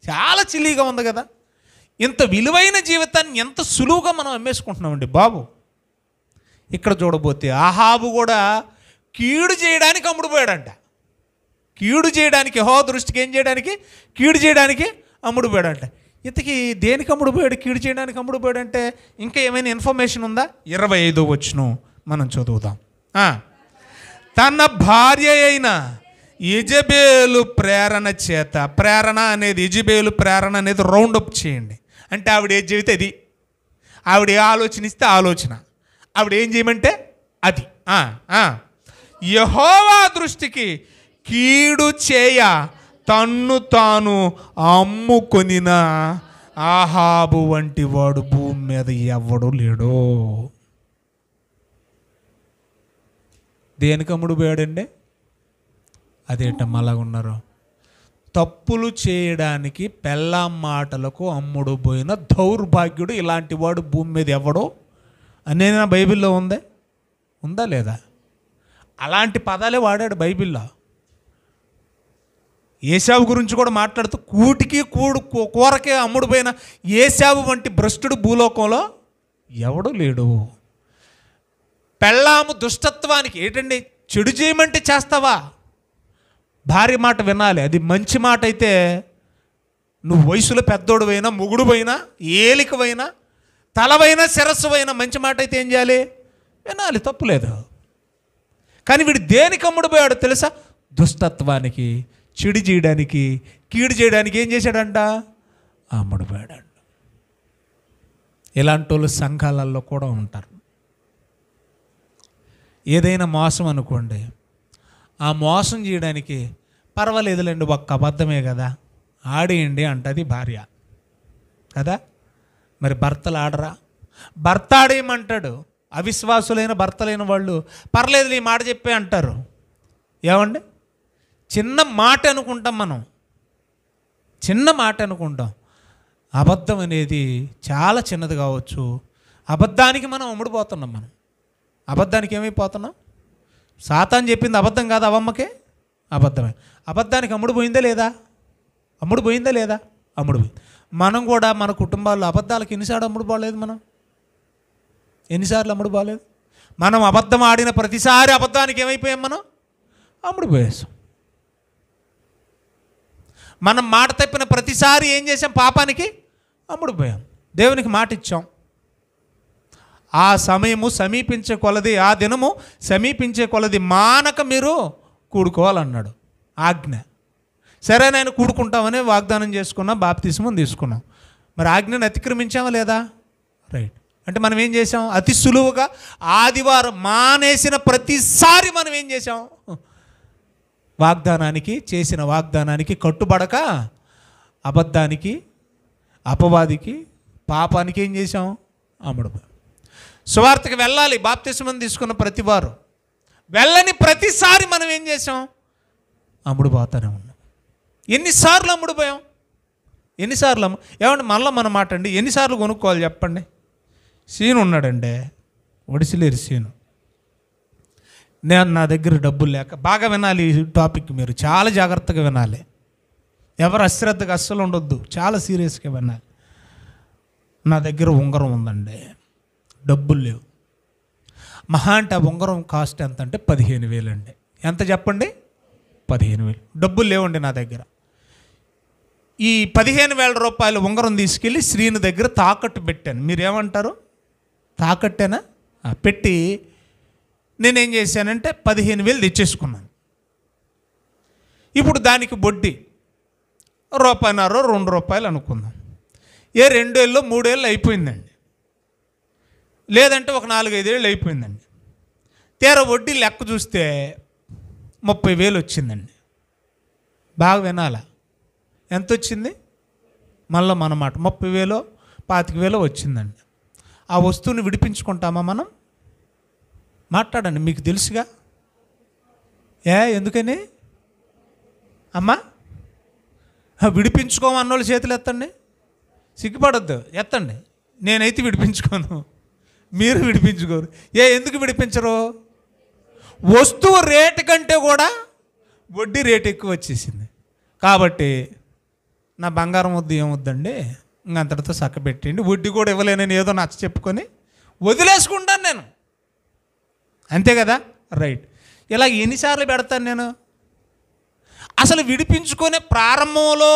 చాలా చిల్లీగా ఉంది కదా. ఇంత విలువైన జీవితాన్ని ఎంత సులువుగా మనం అమ్మేసుకుంటున్నామండి బాబు. ఇక్కడ చూడబోతే ఆహాబు కూడా కీడు చేయడానికి అమ్ముడుపోయాడంట. కీడు చేయడానికి, యెహోవా దృష్టికి ఏం చేయడానికి? కీడు చేయడానికి అమ్ముడుపోయాడంట. ఇంతకీ దేనికి అమ్ముడుపోయాడు? కీడు చేయడానికి అమ్ముడుపోయాడంటే ఇంకా ఏమైనా ఇన్ఫర్మేషన్ ఉందా? 25వ వచనం మనం చదువుదాం. తన భార్య అయిన యెజెబెలు ప్రేరణ చేత, ప్రేరణ అనేది, యెజెబెలు ప్రేరణ అనేది రౌండప్ చేయండి. అంటే ఆవిడ ఏం చెబితే అది, ఆవిడ ఏ ఆలోచన ఇస్తే ఆలోచన, ఆవిడ ఏం చేయమంటే అది. యెహోవా దృష్టికి కీడు చేయ తన్ను తాను అమ్ముకొనిన ఆహాబు వంటి వాడు భూమి మీద ఎవడు లేడు. దేనికి అమ్ముడు పోయాడండి? అదేంటమ్మా అలాగ ఉన్నారు? తప్పులు చేయడానికి, పెళ్ళాం మాటలకు అమ్ముడు పోయిన దౌర్భాగ్యుడు ఇలాంటి వాడు భూమి మీద ఎవడో అనేది నా బైబిల్లో ఉందా లేదా? అలాంటి పదాలే వాడాడు బైబిల్లో. ఏశావు గురించి కూడా మాట్లాడుతూ కూటికి కూరకే అమ్ముడుపోయిన ఏశావు వంటి భ్రష్టుడు భూలోకంలో ఎవడు లేడు. పెళ్ళాము దుష్టత్వానికి ఏంటండి? చెడు చేయమంటే చేస్తావా? భార్య మాట వినాలి. అది మంచి మాట అయితే నువ్వు వయసులో పెద్దోడువైనా, మొగుడువైనా, ఏలికవైనా, తలవైనా, శిరస్సువైనా మంచి మాట అయితే ఏం చేయాలి? వినాలి, తప్పులేదు. కానీ వీడు దేనికి అమ్ముడుపోయాడు తెలుసా? దుష్టత్వానికి, చెడు చేయడానికి, కీడు చేయడానికి ఏం చేశాడంట? అమ్ముడుపోయాడంట. ఇలాంటి వాళ్ళు సంఘాలలో కూడా ఉంటారు. ఏదైనా మోసం అనుకోండి, ఆ మోసం చేయడానికి పర్వాలేదులేండి, ఒక్క అబద్ధమే కదా, ఆడేయండి అంటది భార్య కదా. మరి భర్తలు ఆడరా? భర్త ఆడేయమంటాడు. అవిశ్వాసులైన భర్తలైన వాళ్ళు పర్లేదు నీ మాట చెప్పే అంటారు. ఏమండి? చిన్న మాట అనుకుంటాం మనం, చిన్న మాట అనుకుంటాం. అబద్ధం అనేది చాలా చిన్నది కావచ్చు. అబద్ధానికి మనం అమ్ముడుపోతున్నాం. మనం అబద్ధానికి ఏమైపోతున్నాం? సాతాను చెప్పింది అబద్ధం కాదు, అవమ్మకే అబద్ధమే. అబద్ధానికి అమ్ముడుపోయిందా లేదా? అమ్ముడుపోయిందా లేదా? అమ్ముడుపోయింది. మనం కూడా మన కుటుంబాల్లో అబద్ధాలకు ఎన్నిసార్లు అమ్ముడుపోలేదు? ఎన్నిసార్లు అమ్ముడుపోలేదు? మనం అబద్ధం ఆడిన ప్రతిసారి అబద్ధానికి ఏమైపోయాం? మనం అమ్ముడుపోయేసాం. మనం మాట తప్పిన ప్రతిసారి ఏం చేసాం? పాపానికి అమ్ముడుపోయాం. దేవునికి మాట ఇచ్చాం. ఆ సమయము సమీపించే కొలది, ఆ దినము సమీపించే కొలది మానక మీరు కూడుకోవాలన్నాడు ఆజ్ఞ. సరే నేను కూడుకుంటామని వాగ్దానం చేసుకున్నాం, బాప్తిస్మం తీసుకున్నాం. మరి ఆజ్ఞను అతిక్రమించామా లేదా? రైట్. అంటే మనం ఏం చేసాం? అతి సులువుగా ఆదివారం మానేసిన ప్రతిసారి మనం ఏం చేసాం? చేసిన వాగ్దానానికి కట్టుబడక అబద్ధానికి, అపవాదికి, పాపానికి ఏం చేసాం? అమ్ముడుపోయాం. సువార్తకి వెళ్ళాలి, బాప్తిస్మం తీసుకున్న ప్రతివారు వెళ్ళని ప్రతిసారి మనం ఏం చేసాం? అమ్ముడుపోతానే ఉన్నాం. ఎన్నిసార్లు అమ్ముడుపోయాం? ఎన్నిసార్లు ఏమండి మళ్ళీ మన మాట అండి, ఎన్నిసార్లు కొనుక్కోవాలి చెప్పండి? సీను ఉన్నాడండి, ఒడిసిలేరు సీను. నా దగ్గర డబ్బులు లేక, బాగా వినాలి ఈ టాపిక్, మీరు చాలా జాగ్రత్తగా వినాలి. ఎవరు అశ్రద్ధగా అస్సలు ఉండొద్దు, చాలా సీరియస్గా వినాలి. నా దగ్గర ఉంగరం ఉందండి, డబ్బులు లేవు. మహా అంటే ఆ ఉంగరం కాస్ట్ ఎంత అంటే 15,000 అండి. ఎంత చెప్పండి? 15,000. డబ్బులు లేవండి నా దగ్గర. ఈ 15,000 రూపాయల ఉంగరం తీసుకెళ్ళి శ్రీని దగ్గర తాకట్టు పెట్టాను. మీరేమంటారు? తాకట్టేనా? పెట్టి నేనేం చేశానంటే 15,000 తెచ్చేసుకున్నాను. ఇప్పుడు దానికి వడ్డీ ₹1.5 ₹2 అనుకుందాం. 2 ఏళ్ళు 3 ఏళ్ళు అయిపోయిందండి, లేదంటే ఒక 4-5 ఏళ్ళు అయిపోయిందండి. తీరా వడ్డీ లెక్క చూస్తే 30,000 వచ్చిందండి. బాగా వినాలా, ఎంత వచ్చింది? మళ్ళీ మన మాట 30,000 25,000 వచ్చిందండి. ఆ వస్తువుని విడిపించుకుంటామా మనం? మాట్లాడండి, మీకు తెలుసుగా. ఎందుకని అమ్మా? విడిపించుకోమన్నోళ్ళు చేతులు ఎత్తండి, సిగ్గుపడొద్దు, ఎత్తండి. నేనైతే విడిపించుకోను, మీరు విడిపించుకోరు. ఎందుకు విడిపించరు? వస్తువు రేటు కంటే కూడా వడ్డీ రేటు ఎక్కువ వచ్చేసింది. కాబట్టి నా బంగారం వద్దు, ఏమొద్దండి, ఇంకంతటితో చక్క పెట్టండి, వడ్డీ కూడా ఇవ్వలేనని ఏదో నచ్చ చెప్పుకొని వదిలేసుకుంటాను నేను. అంతే కదా, రైట్. ఇలా ఎన్నిసార్లు పెడతాను నేను? అసలు విడిపించుకునే ప్రారంభంలో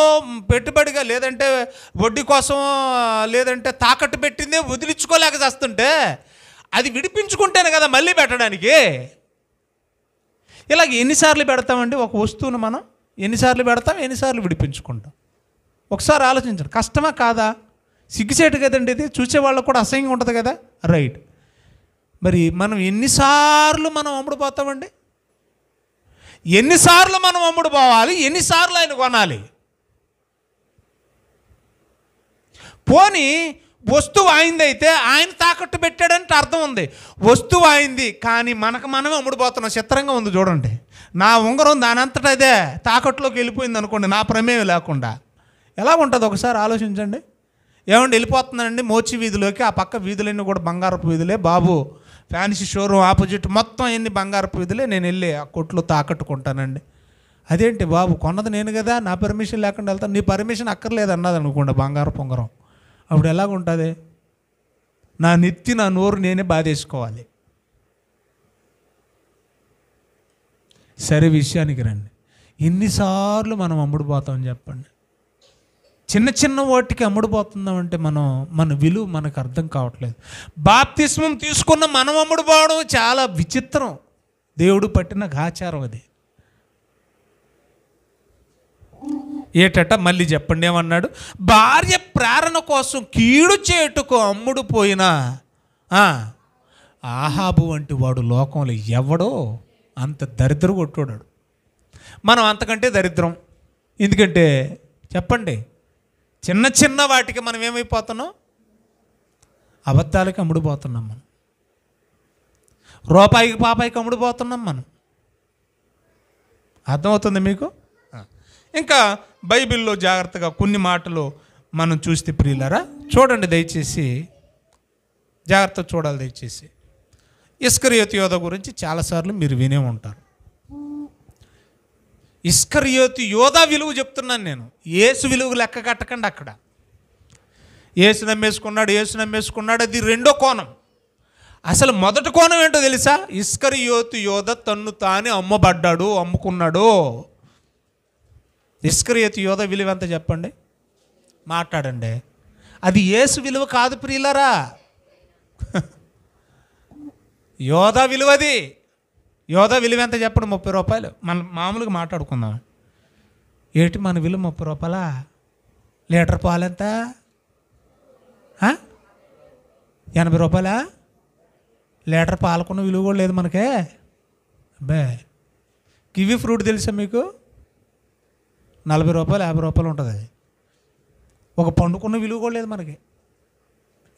పెట్టుబడిగా, లేదంటే వడ్డీ కోసం, లేదంటే తాకట్టు పెట్టిందే వదిలించుకోలేక చేస్తుంటే అది విడిపించుకుంటేనే కదా మళ్ళీ పెట్టడానికి. ఇలాగ ఎన్నిసార్లు పెడతామండి ఒక వస్తువును? మనం ఎన్నిసార్లు పెడతాం, ఎన్నిసార్లు విడిపించుకుంటాం? ఒకసారి ఆలోచించండి. కష్టమా కాదా? సిగ్గుచేటు కదండి ఇది, చూసేవాళ్ళకు కూడా అసహ్యంగా ఉంటుంది కదా, రైట్. మరి మనం ఎన్నిసార్లు మనం అమ్ముడుపోతామండి? ఎన్నిసార్లు మనం అమ్ముడుపోవాలి? ఎన్నిసార్లు ఆయన కొనాలి? పోనీ వస్తువు ఆయనదైతే ఆయన తాకట్టు పెట్టాడంటే అర్థం ఉంది. వస్తువు ఆయనది కానీ మనమే అమ్ముడుపోతున్నాం. చిత్రంగా ఉంది చూడండి. నా ఉంగరం దాని అంతటా అదే తాకట్టులోకి వెళ్ళిపోయింది అనుకోండి, నా ప్రమేయం లేకుండా. ఎలా ఉంటుంది ఒకసారి ఆలోచించండి. ఏమండి వెళ్ళిపోతున్నానండి మోచి వీధిలోకి, ఆ పక్క వీధులన్నీ కూడా బంగారపు వీధులే బాబు, ఫ్యాన్సీ షోరూమ్ ఆపోజిట్ మొత్తం ఎన్ని బంగారపు వీధులే, నేను వెళ్ళి ఆ కొట్లో తాకట్టుకుంటానండి. అదేంటి బాబు, కొన్నది నేను కదా, నా పర్మిషన్ లేకుండా వెళ్తాను. నీ పర్మిషన్ అక్కర్లేదు అన్నది అనుకోండి బంగారపు ఉంగరం. అప్పుడు ఎలాగుంటుంది? నా నెత్తి నా నోరు నేనే బాధేసుకోవాలి. సరే విషయానికి రండి. ఎన్నిసార్లు మనం అమ్ముడుపోతామని చెప్పండి? చిన్న చిన్న వాటికి అమ్ముడుపోతున్నామంటే మన విలువ మనకు అర్థం కావట్లేదు. బాప్తిస్మం తీసుకున్న మనం అమ్ముడుపోవడం చాలా విచిత్రం. దేవుడు పట్టిన ఆచారం అది. ఏటట మళ్ళీ చెప్పండి ఏమన్నాడు? భార్య ప్రేరణ కోసం కీడు చేటుకు అమ్ముడు పోయిన ఆహాబు వంటి వాడు లోకంలో ఎవడో అంత దరిద్రం కొట్టుడాడు. మనం అంతకంటే దరిద్రం. ఎందుకంటే చెప్పండి, చిన్న చిన్న వాటికి మనం ఏమైపోతున్నాం? అబద్ధాలకి అమ్ముడుపోతున్నాం మనం. రూపాయికి పాపాయికి అమ్ముడుపోతున్నాం మనం. అర్థమవుతుంది మీకు? ఇంకా బైబిల్లో జాగ్రత్తగా కొన్ని మాటలు మనం చూస్తే ప్రియులారా, చూడండి దయచేసి, జాగ్రత్తగా చూడాలి దయచేసి. ఇస్కరియోతు యోధ గురించి చాలాసార్లు మీరు వినే ఉంటారు. ఇస్కరియోతు యోధ విలువ చెప్తున్నాను నేను. యేసు విలువ లెక్క కట్టకండి. అక్కడ యేసు నమ్మేసుకున్నాడు, అది రెండో కోణం. అసలు మొదటి కోణం ఏంటో తెలుసా? ఇస్కరియోతు యోధ తన్ను తానే అమ్ముకున్నాడు. ఇస్కరియోతు యోధ విలువ ఎంత చెప్పండి, మాట్లాడండి. అది యేసు విలువ కాదు ప్రియులరా, యోధ విలువ అది. యోధ విలువ ఎంత చెప్పండి? 30 రూపాయలు. మనం మామూలుగా మాట్లాడుకుందాం. ఏంటి మన విలువ 30 రూపాయలా? లీటర్ పాలు ఎంత? 80 రూపాయలా? లీటర్ పాలకున్న విలువ కూడా లేదు మనకే. అబ్బే, కివీ ఫ్రూట్ తెలుసా మీకు? 40 రూపాయలు 50 రూపాయలు ఉంటుంది. అది ఒక పండుకున్న విలువ కూడా లేదు మనకి.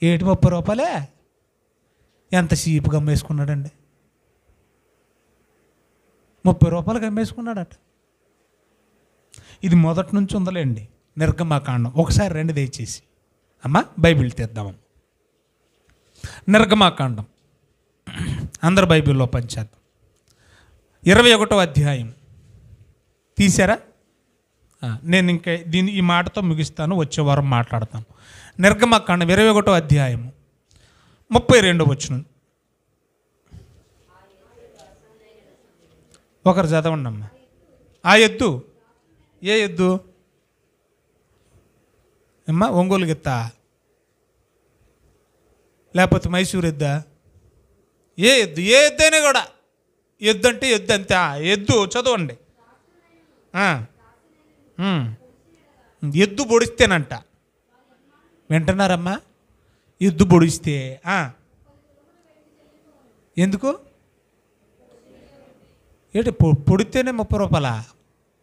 ఏటి 30 రూపాయలే? ఎంత చీపుగా అమ్మేసుకున్నాడండి. 30 రూపాయలకి అమ్మేసుకున్నాడట. ఇది మొదటి నుంచి ఉందలేండి, నిర్గమాకాండం. ఒకసారి రండి దయచేసి అమ్మా, బైబిల్ తెద్దాం. నిర్గమాకాండం అందరు బైబిల్లో పంచేద్దాం. 21వ అధ్యాయం తీసారా? నేను ఇంకా ఈ మాటతో ముగిస్తాను, వచ్చే వారం మాట్లాడతాను. నిర్గమాకాండం 21వ అధ్యాయము 32వ వచనం. ఒకరు చదవండి అమ్మా. ఆ ఎద్దు, ఏ ఎద్దు అమ్మా? ఒంగోలు గిత్తా లేకపోతే మైసూరు ఎద్దా? ఏ ఎద్దు? ఏ ఎద్దైనా కూడా ఎద్దు అంటే ఎద్దు అంతే. ఎద్దు చదవండి. ఎద్దు పొడిస్తేనంట. వింటున్నారమ్మా? ఎద్దు పొడిస్తే ఎందుకు? ఏంటి పొడితేనే 30 రూపాయలా?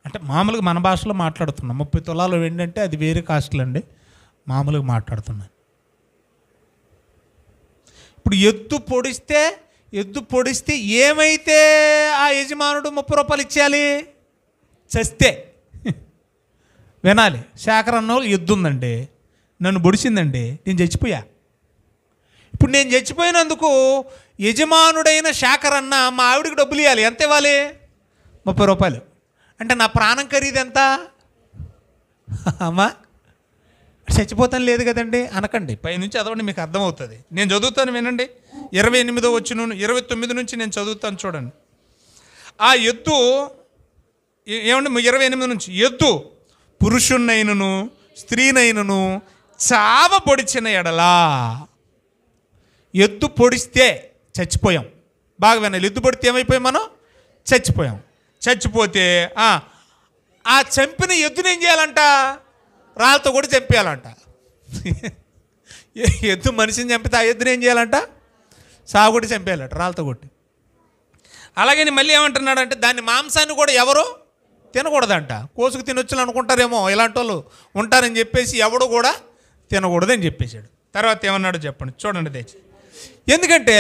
అంటే మామూలుగా మన భాషలో మాట్లాడుతున్నాం. 30 తులాలు వెండి అంటే అది వేరే కాస్ట్లు అండి, మామూలుగా మాట్లాడుతున్నాను. ఇప్పుడు ఎద్దు పొడిస్తే ఏమైతే ఆ యజమానుడు 30 రూపాయలు ఇచ్చేయాలి? చస్తే. వినాలి. శేఖర్ అన్న వాళ్ళు ఎద్దు ఉందండి, నన్ను పొడిచిందండి, నేను చచ్చిపోయా. ఇప్పుడు నేను చచ్చిపోయినందుకు యజమానుడైన శేఖర్ అన్న మా ఆవిడికి డబ్బులు ఇవ్వాలి. ఎంత ఇవ్వాలి? 30 రూపాయలు. అంటే నా ప్రాణం ఖరీదు ఎంత అమ్మా? చచ్చిపోతాను లేదు కదండి అనకండి, పైనుంచి చదవండి, మీకు అర్థమవుతుంది. నేను చదువుతాను వినండి. 28వ వచనం 29 నుంచి నేను చదువుతాను చూడండి. ఆ ఎద్దు ఏమండి 28 నుంచి, ఎద్దు పురుషున్నైనను స్త్రీనైనను చావ పొడిచిన ఎడలా. ఎద్దు పొడిస్తే చచ్చిపోయాం. బాగా వినాలి. ఎద్దు పొడితే ఏమైపోయాం మనం? చచ్చిపోయాం. చచ్చిపోతే ఆ చంపిన ఎద్దుని ఏం చేయాలంట? రాళ్ళతో కూడా చంపేయాలంట. ఎద్దు మనిషిని చంపితే ఆ ఎద్దుని ఏం చేయాలంట? సాగుడి చంపేయాలంట రాళ్ళతో కొట్టి. అలాగని మళ్ళీ ఏమంటున్నాడంటే దాని మాంసాన్ని కూడా ఎవరు తినకూడదంట. కోసుకు తినొచ్చులు అనుకుంటారేమో, ఇలాంటి వాళ్ళు ఉంటారని చెప్పేసి ఎవడు కూడా తినకూడదని చెప్పేశాడు. తర్వాత ఏమన్నాడు చెప్పండి చూడండి దయచేసి. ఎందుకంటే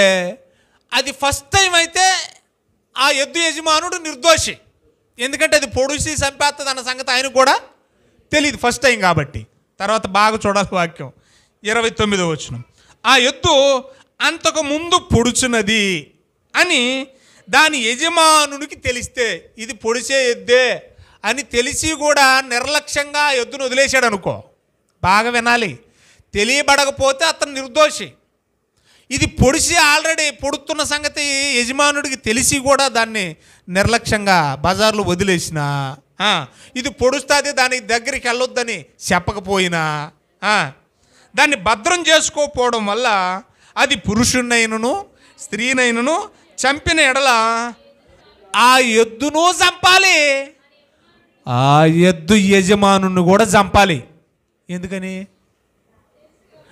అది ఫస్ట్ టైం అయితే ఆ ఎద్దు యజమానుడు నిర్దోషి. ఎందుకంటే అది పొడిసి చంపేస్తుంది అన్న సంగతి ఆయనకు కూడా తెలియదు ఫస్ట్ టైం కాబట్టి. తర్వాత బాగా చూడాలి వాక్యం 29వ వచనం. ఆ ఎద్దు అంతకు ముందు పొడుచున్నది అని దాని యజమానునికి తెలిస్తే, ఇది పొడిచే ఎద్దే అని తెలిసి కూడా నిర్లక్ష్యంగా ఎద్దును వదిలేశాడు అనుకో. బాగా వినాలి. తెలియబడకపోతే అతను నిర్దోషి. ఇది పొడిచి ఆల్రెడీ పొడుతున్న సంగతి యజమానుడికి తెలిసి కూడా దాన్ని నిర్లక్ష్యంగా బజార్లో వదిలేసిన, ఇది పొడుస్తుంది దానికి దగ్గరికి వెళ్ళొద్దని చెప్పకపోయినా, దాన్ని భద్రం చేసుకోకపోవడం వల్ల అది పురుషున్నైనను స్త్రీనైనను చంపిన ఎడల ఆ ఎద్దును చంపాలి, ఆ ఎద్దు యజమానుని కూడా చంపాలి. ఎందుకని?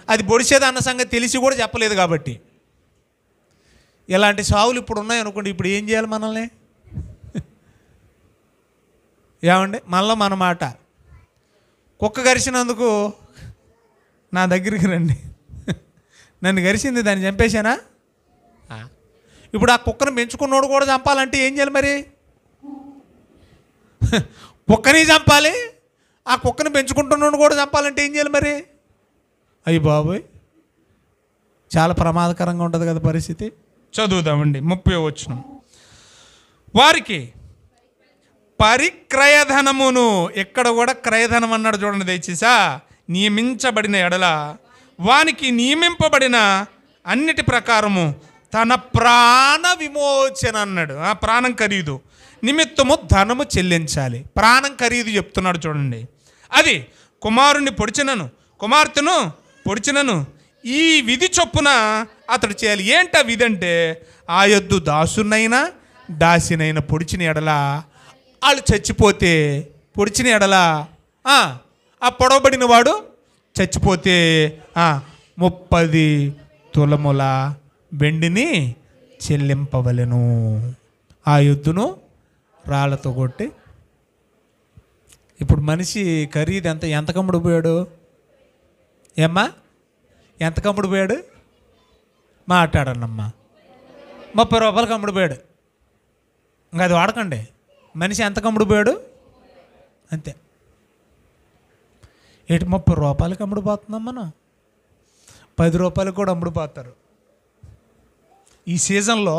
అది పొడిచేది అన్న సంగతి తెలిసి కూడా చెప్పలేదు కాబట్టి. ఇలాంటి సావులు ఇప్పుడు ఉన్నాయనుకోండి, ఇప్పుడు ఏం చేయాలి మనల్ని? ఏమండి మళ్ళీ మన మాట, కుక్క గరిచినందుకు నా దగ్గరికి రండి, నన్ను గరిచింది దాన్ని చంపేశానా? ఇప్పుడు ఆ కుక్కను పెంచుకున్నోడు కూడా చంపాలంటే ఏం చేయాలి మరి? కుక్కని చంపాలి, ఆ కుక్కను పెంచుకుంటున్నోడు కూడా చంపాలంటే ఏం చేయాలి మరి? అయ్యి బాబోయ్, చాలా ప్రమాదకరంగా ఉంటుంది కదా పరిస్థితి. చదువుదామండి 30వ వచనం. వారికి పరిక్రయధనమును, ఎక్కడ కూడా క్రయధనం అన్నాడు చూడండి దయచేసా, నియమించబడిన ఎడల వానికి నియమింపబడిన అన్నిటి ప్రకారము తన ప్రాణ విమోచన అన్నాడు. ఆ ప్రాణం ఖరీదు నిమిత్తము ధనము చెల్లించాలి. ప్రాణం ఖరీదు చెప్తున్నాడు చూడండి. అది కుమారుణ్ణి పొడిచినను కుమార్తెను పొడిచినను ఈ విధి చొప్పున అతడు చేయాలి. ఏంటి ఆ విధి అంటే, ఆ యొద్దు దాసునైనా దాసినైనా పొడిచిన ఎడల వాళ్ళు చచ్చిపోతే, పొడిచిన ఎడల ఆ పొడవబడిన వాడు చచ్చిపోతే 30 తులముల వెండిని చెల్లింపవలెను. ఆ యొద్దును రాళ్ళతో కొట్టి. ఇప్పుడు మనిషి ఖరీదు ఎంత కమ్ముడు పోయాడు? ఏమ్మా ఎంత కమ్ముడు పోయాడు? మాట్లాడన్నమ్మా. 30 రూపాయలకి అమ్ముడు పోయాడు. ఇంకా అది వాడకండి. మనిషి ఎంత కమ్ముడు పోయాడు అంతే. 30 రూపాయలకి అమ్ముడు పోతున్నాం మనం. 10 రూపాయలకు కూడా అమ్ముడు పోతారు ఈ సీజన్లో.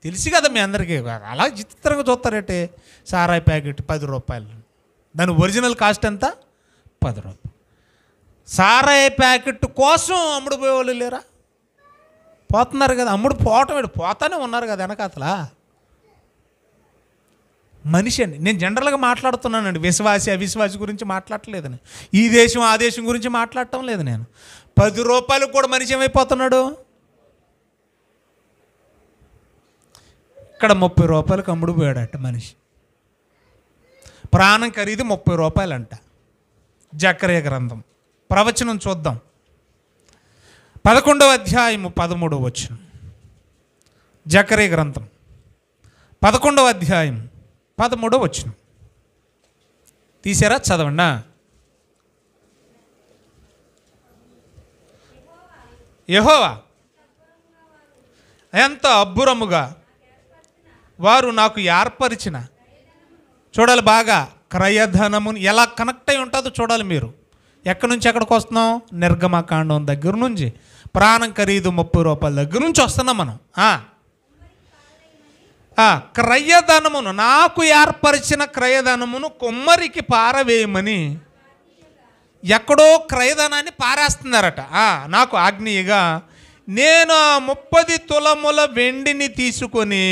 తెలిసి కదా మీ అందరికీ. అలా చిత్రంగా చూస్తారంటే సారాయి ప్యాకెట్ 10 రూపాయలు, దాని ఒరిజినల్ కాస్ట్ ఎంత? 10 రూపాయలు. సారాయి ప్యాకెట్ కోసం అమ్ముడు పోయేవాళ్ళు లేరా? పోతున్నారు కదా. అమ్ముడు పోతానే ఉన్నారు కదా వెనకాతలా. మనిషి అండి. నేను జనరల్గా మాట్లాడుతున్నానండి, విశ్వాసి అవిశ్వాసి గురించి మాట్లాడట్లేదని, ఈ దేశం ఆ దేశం గురించి మాట్లాడటం లేదు నేను. 10 రూపాయలకు కూడా మనిషి ఏమైపోతున్నాడు? ఇక్కడ 30 రూపాయలకు అమ్ముడు పోయాడట మనిషి. ప్రాణం ఖరీదు 30 రూపాయలంట. జకర్యా గ్రంథం ప్రవచనం చూద్దాం. 11వ అధ్యాయము 13వ వచనం. జకర్యా గ్రంథం 11వ అధ్యాయం 13వ వచనం తీసారా? చదవండి. యెహోవా ఎంత అబ్బురముగా వారు నాకు ఏర్పరిచిన, చూడాలి బాగా, క్రయధనమును ఎలా కనెక్ట్ అయి ఉంటుందో చూడాలి మీరు. ఎక్కడి నుంచి ఎక్కడికి వస్తున్నాం? నిర్గమకాండం దగ్గర నుంచి, ప్రాణం ఖరీదు 30 రూపాయల దగ్గర నుంచి వస్తున్నాం మనం. క్రయధనమును, నాకు ఏర్పరిచిన క్రయధనమును కుమ్మరికి పారవేయమని ఎక్కడో క్రయధనాన్ని పారేస్తున్నారట. నాకు ఆజ్ఞీయగా నేను 30 తులముల వెండిని తీసుకొని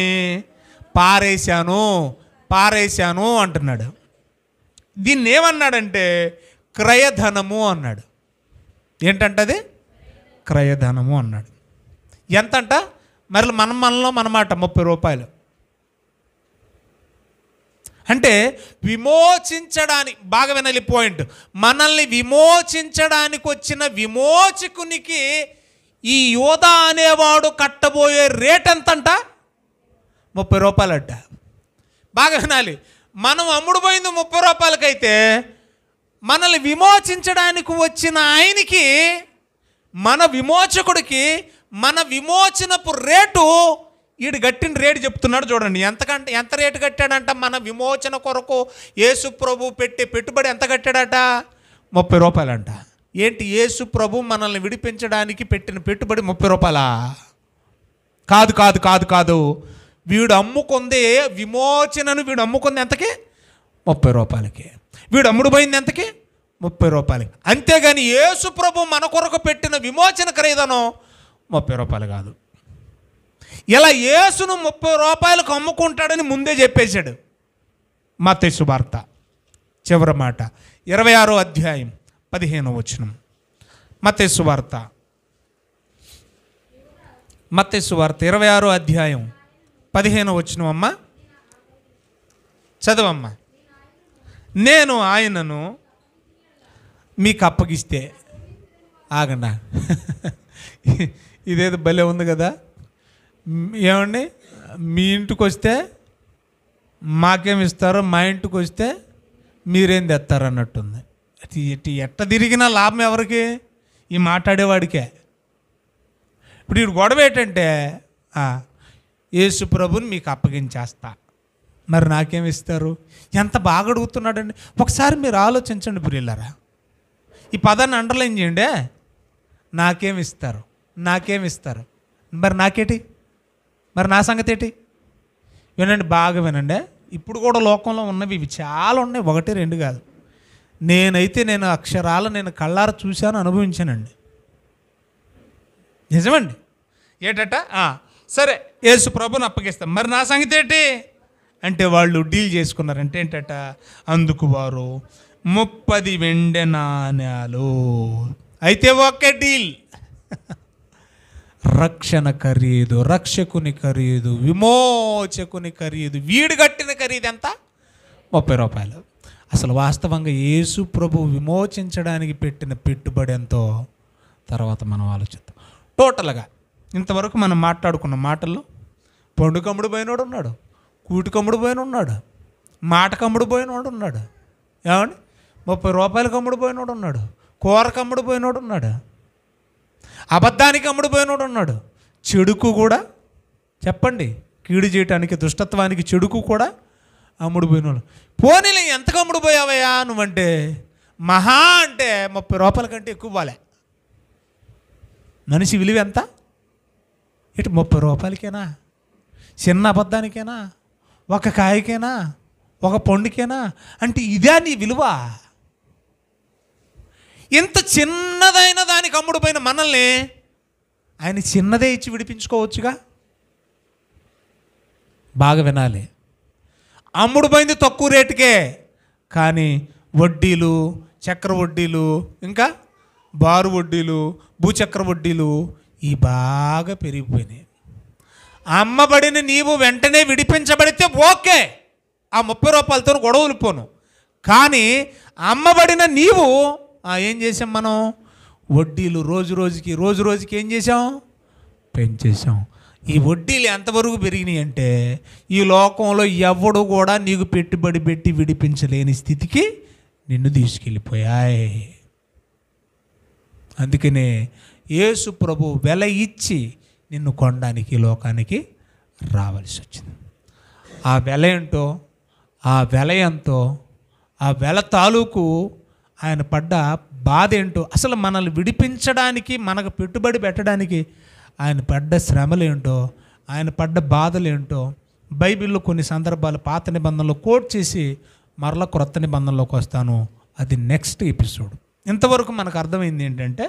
పారేశాను అంటున్నాడు. దీన్ని ఏమన్నాడంటే క్రయధనము అన్నాడు. ఏంటంటది? క్రయధనము అన్నాడు. ఎంతంట? మరి మనలో మనమాట 30 రూపాయలు. అంటే విమోచించడానికి, బాగా వినాలి పాయింట్, మనల్ని విమోచించడానికి వచ్చిన విమోచకునికి ఈ యోధా అనేవాడు కట్టబోయే రేట్ ఎంతంట? 30 రూపాయలంట. బాగా వినాలి, మనం అమ్ముడుపోయింది 30 రూపాయలకైతే మనల్ని విమోచించడానికి వచ్చిన ఆయనకి, మన విమోచకుడికి మన విమోచనపు రేటు వీడు కట్టిన రేటు చెప్తున్నాడు. చూడండి ఎంత రేటు కట్టాడంట. మన విమోచన కొరకు యేసు ప్రభు పెట్టే పెట్టుబడి ఎంత కట్టాడట? 30 రూపాయలంట. ఏంటి, యేసు ప్రభు మనల్ని విడిపించడానికి పెట్టిన పెట్టుబడి 30 రూపాయలా? కాదు కాదు కాదు కాదు. వీడు అమ్ముకుంది విమోచనను, వీడు అమ్ముకుంది ఎంతకి? 30 రూపాయలకి. వీడు అమ్ముడు పోయింది ఎంతకి? 30 రూపాయలకి. అంతేగాని యేసు ప్రభు మన కొరకు పెట్టిన విమోచన ఖరీదనం 30 రూపాయలు కాదు. ఇలా యేసును 30 రూపాయలకు అమ్ముకుంటాడని ముందే చెప్పేశాడు. మత్తయి సువార్త చివరి మాట 26వ అధ్యాయం 15వ వచనం. మత్తయి సువార్త 26వ అధ్యాయం 15వ వచనం. అమ్మ చదవమ్మా. నేను ఆయనను మీకు అప్పగిస్తే, ఆగండా, ఇదేదో భలే ఉంది కదా. ఏమండి, మీ ఇంటికి వస్తే మాకేమి ఇస్తారో, మా ఇంటికి వస్తే మీరేం తెస్తారు అన్నట్టుంది. ఎట్ట తిరిగినా లాభం ఎవరికి? ఈ మాట్లాడేవాడికే. ఇప్పుడు ఈ గొడవ ఏంటంటే, యేసు ప్రభుని మీకు అప్పగించేస్తా, మరి నాకేమి ఇస్తారు? ఎంత బాగా అడుగుతున్నాడండి. ఒకసారి మీరు ఆలోచించండి ప్రియులారా, ఈ పదాన్ని అండర్లైన్ చేయండి. నాకేమి ఇస్తారు, మరి నాకేటి, మరి నా సంగతి ఏంటి? వినండి, బాగా వినండి. ఇప్పుడు కూడా లోకంలో ఉన్నవి ఇవి చాలా ఉన్నాయి, 1 2 కాదు. నేను అక్షరాలు కళ్ళారా చూశాను, అనుభవించానండి. నిజమండి. ఏంటట? సరే యేసు ప్రభుని అప్పగిస్తాం, మరి నా సంగతి ఏంటి అంటే వాళ్ళు డీల్ చేసుకున్నారంటే ఏంటట, అందుకు వారు 30 వెండి నాణ్యాలు. అయితే ఒకే డీల్. రక్షణ ఖరీదు, రక్షకుని ఖరీదు, విమోచకుని ఖరీదు, వీడు కట్టిన ఖరీదు ఎంత? 30 రూపాయలు. అసలు వాస్తవంగా యేసు ప్రభు విమోచించడానికి పెట్టిన పెట్టుబడి ఎంతో తర్వాత మనం ఆలోచిద్దాం. టోటల్గా ఇంతవరకు మనం మాట్లాడుకున్న మాటల్లో పండు కమ్ముడు పోయినోడు ఉన్నాడు, కూటి కమ్ముడు పోయిన ఉన్నాడు, మాట కమ్ముడు పోయినోడు ఉన్నాడు, ఏమండి 30 రూపాయలు కమ్ముడు పోయినోడు ఉన్నాడు, కూర కమ్ముడు పోయినోడు ఉన్నాడు, అబద్ధానికి అమ్ముడు పోయినోడు ఉన్నాడు, చెడుకు కూడా, చెప్పండి, కీడు చేయటానికి దుష్టత్వానికి చెడుకు కూడా అమ్ముడు పోయినోడు. పోనీలే ఎంతకు అమ్ముడు పోయావయ్యా నువ్వంటే, మహా అంటే 30 రూపాయల కంటే ఎక్కువ పోలే. మనిషి విలువ ఎంత? 30 రూపాయలకేనా? చిన్న అబద్ధానికేనా? ఒక కాయకేనా? ఒక పండుకేనా? అంటే ఇదే నీ విలువ? ఇంత చిన్నదైన దానికి అమ్ముడుపోయిన మనల్ని ఆయన చిన్నదే ఇచ్చి విడిపించుకోవచ్చుగా. బాగా వినాలి, అమ్ముడుపోయింది తక్కువ రేటుకే, కానీ వడ్డీలు, చక్ర వడ్డీలు, ఇంకా బారు వడ్డీలు, భూచక్ర వడ్డీలు ఈ బాగా పెరిగిపోయినాయి. అమ్మబడిన నీవు వెంటనే విడిపించబడితే ఓకే, ఆ 30 రూపాయలతో గొడవలు పోను. కానీ అమ్మబడిన నీవు ఏం చేసాం మనం? వడ్డీలు రోజు రోజుకి ఏం చేసాం? పెంచేసాం. ఈ వడ్డీలు ఎంతవరకు పెరిగినాయి అంటే, ఈ లోకంలో ఎవడు కూడా నీకు పెట్టుబడి పెట్టి విడిపించలేని స్థితికి నిన్ను తీసుకెళ్ళిపోయాయి. అందుకనే యేసు ప్రభు వెల ఇచ్చి నిన్ను కొనడానికి ఈ లోకానికి రావాల్సి వచ్చింది. ఆ వెల ఏంటో, ఆ వెల ఎంతో, ఆ వెల తాలూకు ఆయన పడ్డ బాధ ఏంటో, అసలు మనల్ని విడిపించడానికి, మనకు పెట్టుబడి పెట్టడానికి ఆయన పడ్డ శ్రమలేంటో, ఆయన పడ్డ బాధలేంటో బైబిల్లో కొన్ని సందర్భాలు పాత నిబంధనలో కోట్ చేసి మరలా క్రొత్త నిబంధనలోకి వస్తాను. అది నెక్స్ట్ ఎపిసోడ్. ఇంతవరకు మనకు అర్థమైంది ఏంటంటే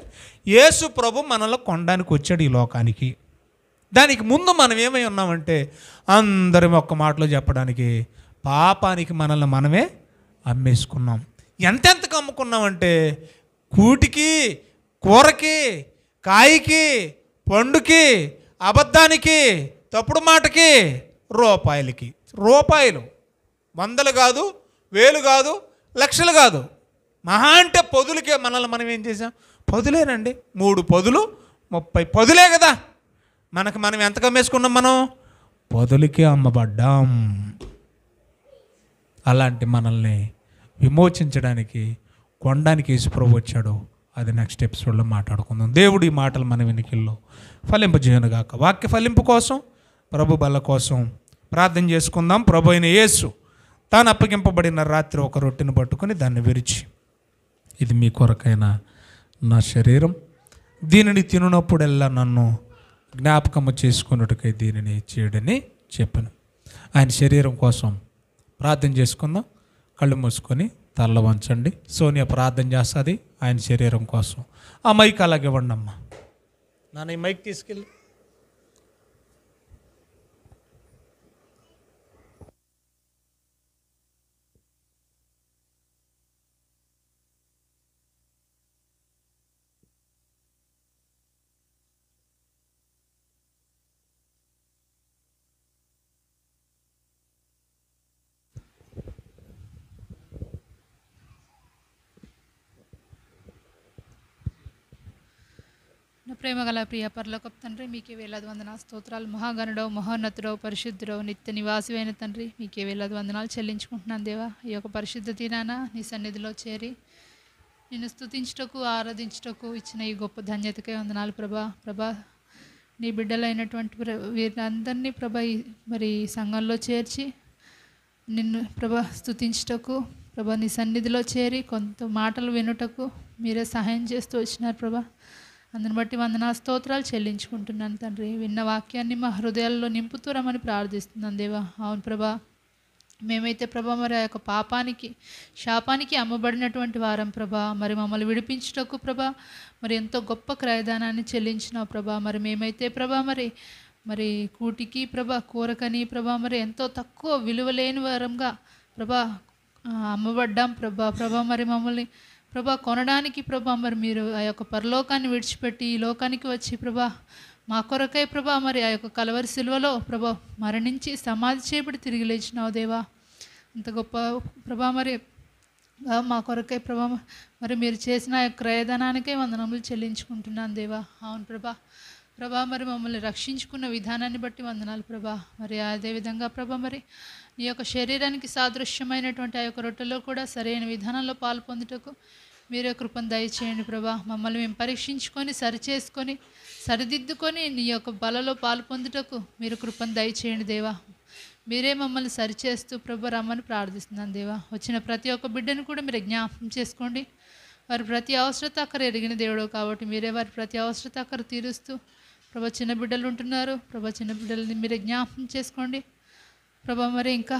యేసు ప్రభు మనలో కొనడానికి వచ్చాడు ఈ లోకానికి. దానికి ముందు మనం ఏమై ఉన్నామంటే అందరం ఒక్క మాటలో చెప్పడానికి పాపానికి మనల్ని మనమే అమ్మేసుకున్నాం. ఎంతెంతకు అమ్ముకున్నామంటే కూటికి, కూరకి, కాయకి, పండుకి, అబద్ధానికి, తప్పుడు మాటకి, రూపాయలకి. రూపాయలు వందలు కాదు, వేలు కాదు, లక్షలు కాదు, మహా అంటే పొదులకే మనల్ని మనం ఏం చేసాం? పొదులేనండి. 3 పొదులు 30 పొదులే కదా. మనం ఎంత కమ్మేసుకున్నాం? మనం పొదులకే అమ్మబడ్డాం. అలాంటి మనల్ని విమోచించడానికి కొనడానికి యేసుప్రభు వచ్చాడు. అది నెక్స్ట్ ఎపిసోడ్లో మాట్లాడుకుందాం. దేవుడు ఈ మాటలు మన వెనుకల్లో ఫలింపజేయనుగాక. వాక్య ఫలింపు కోసం, ప్రభు బల్ల కోసం ప్రార్థన చేసుకుందాం. ప్రభు అయిన యేసు తాను అప్పగింపబడిన రాత్రి ఒక రొట్టెను పట్టుకొని దాన్ని విరిచి, ఇది మీ కొరకైన నా శరీరం, దీనిని తినునప్పుడల్లా నన్ను జ్ఞాపకము చేసుకున్నట్టుకై దీనిని చేయడని చెప్పాను. ఆయన శరీరం కోసం ప్రార్థన చేసుకుందాం. కళ్ళు మూసుకొని తల్ల వంచండి. సోనియా ప్రార్థన చేస్తుంది ఆయన శరీరం కోసం. ఆ మైక్ అలాగే ఇవ్వండి అమ్మా. నాన్న ఈ మైక్ తీసుకెళ్ళి. ప్రేమ గల ప్రియ పరలోకపు తండ్రి, మీకే వేలాది వందనాలు స్తోత్రాలు. మహాగణుడవు, మహోన్నతుడవు, పరిశుద్ధుడవు, నిత్య నివాసి అయిన తండ్రి, మీకే వేలాది వందనాలు చెల్లించుకుంటున్నాను దేవా. ఈ యొక్క పరిశుద్ధ దినాన నీ సన్నిధిలో చేరి నిన్ను స్తుతించుటకు, ఆరాధించుటకు ఇచ్చిన ఈ గొప్ప ధన్యతకే వందనాలు ప్రభా. నీ బిడ్డలైనటువంటి వీరందరినీ మరి సంఘంలో చేర్చి నిన్ను స్తుతించుటకు నీ సన్నిధిలో చేరి కొంత మాటలు వినుటకు మీరే సహాయం చేస్తూ వచ్చినారు ప్రభా. అందుని బట్టి వందనాలు స్తోత్రాలు చెల్లించుకుంటున్నాను తండ్రి. విన్న వాక్యాన్ని మా హృదయాల్లో నింపుతూరమని ప్రార్థిస్తున్నాను దేవా. అవును ప్రభా, మేమైతే ప్రభా మరి ఆ యొక్క పాపానికి, శాపానికి అమ్మబడినటువంటి వారం ప్రభా. మరి మమ్మల్ని విడిపించుటకు ప్రభా మరి ఎంతో గొప్ప క్రయదానాన్ని చెల్లించినావు ప్రభా. మరి మేమైతే ప్రభా మరి కూటికి ప్రభా, కూరకని ప్రభా మరి ఎంతో తక్కువ విలువలేని వారంగా ప్రభా అమ్మబడ్డాం ప్రభా. మరి మమ్మల్ని ప్రభా కొనడానికి ప్రభా మరి మీరు ఆ యొక్క పరలోకాన్ని విడిచిపెట్టి ఈ లోకానికి వచ్చి ప్రభా మా కొరకై ప్రభా మరి ఆ యొక్క కలవరి సిలువలో ప్రభా మరణించి సమాధి చేయబడి తిరిగి లేచినావు దేవా. అంత గొప్ప ప్రభా మరి మా కొరకై ప్రభా మరి మీరు చేసిన ఆ యొక్క క్రయధనానికై వందనములు చెల్లించుకుంటున్నాను దేవా. అవును ప్రభా మరి మమ్మల్ని రక్షించుకున్న విధానాన్ని బట్టి వందనాలు ప్రభా. మరి అదేవిధంగా ప్రభా మరి నీ యొక్క శరీరానికి సాదృశ్యమైనటువంటి ఆ యొక్క రొట్టెలో కూడా సరైన విధానంలో పాలు పొందుటకు మీరే కృపను దయచేయండి ప్రభా. మమ్మల్ని మేము పరీక్షించుకొని సరిచేసుకొని సరిదిద్దుకొని నీ యొక్క బలలో పాలు పొందుటకు మీరు కృపను దయచేయండి దేవా. మీరే మమ్మల్ని సరిచేస్తూ ప్రభా రమ్మని ప్రార్థిస్తున్నాను దేవా. వచ్చిన ప్రతి ఒక్క బిడ్డను కూడా మీరు జ్ఞాపకం చేసుకోండి. వారి ప్రతి అవసరత అక్కర ఎరిగిన దేవుడు కాబట్టి మీరే వారి ప్రతి అవసరత అక్కర తీరుస్తూ ప్రభా చిన్న బిడ్డలు ఉంటున్నారు ప్రభా, చిన్న బిడ్డలని మీరే జ్ఞాపకం చేసుకోండి ప్రభా. మరి ఇంకా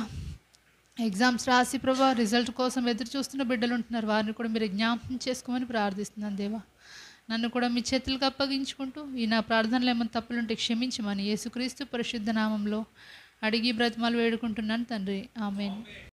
ఎగ్జామ్స్ రాసి ప్రభా రిజల్ట్ కోసం ఎదురు చూస్తున్న బిడ్డలు ఉంటున్నారు, వారిని కూడా మీరు జ్ఞాపకం చేసుకోమని ప్రార్థిస్తున్నాను దేవా. నన్ను కూడా మీ చేతులకు అప్పగించుకుంటూ ఈ నా ప్రార్థనలు ఏమైనా తప్పులుంటే క్షమించమని యేసుక్రీస్తు పరిశుద్ధ నామంలో అడిగి బ్రతిమాలు వేడుకుంటున్నాను తండ్రి. ఆమేన్.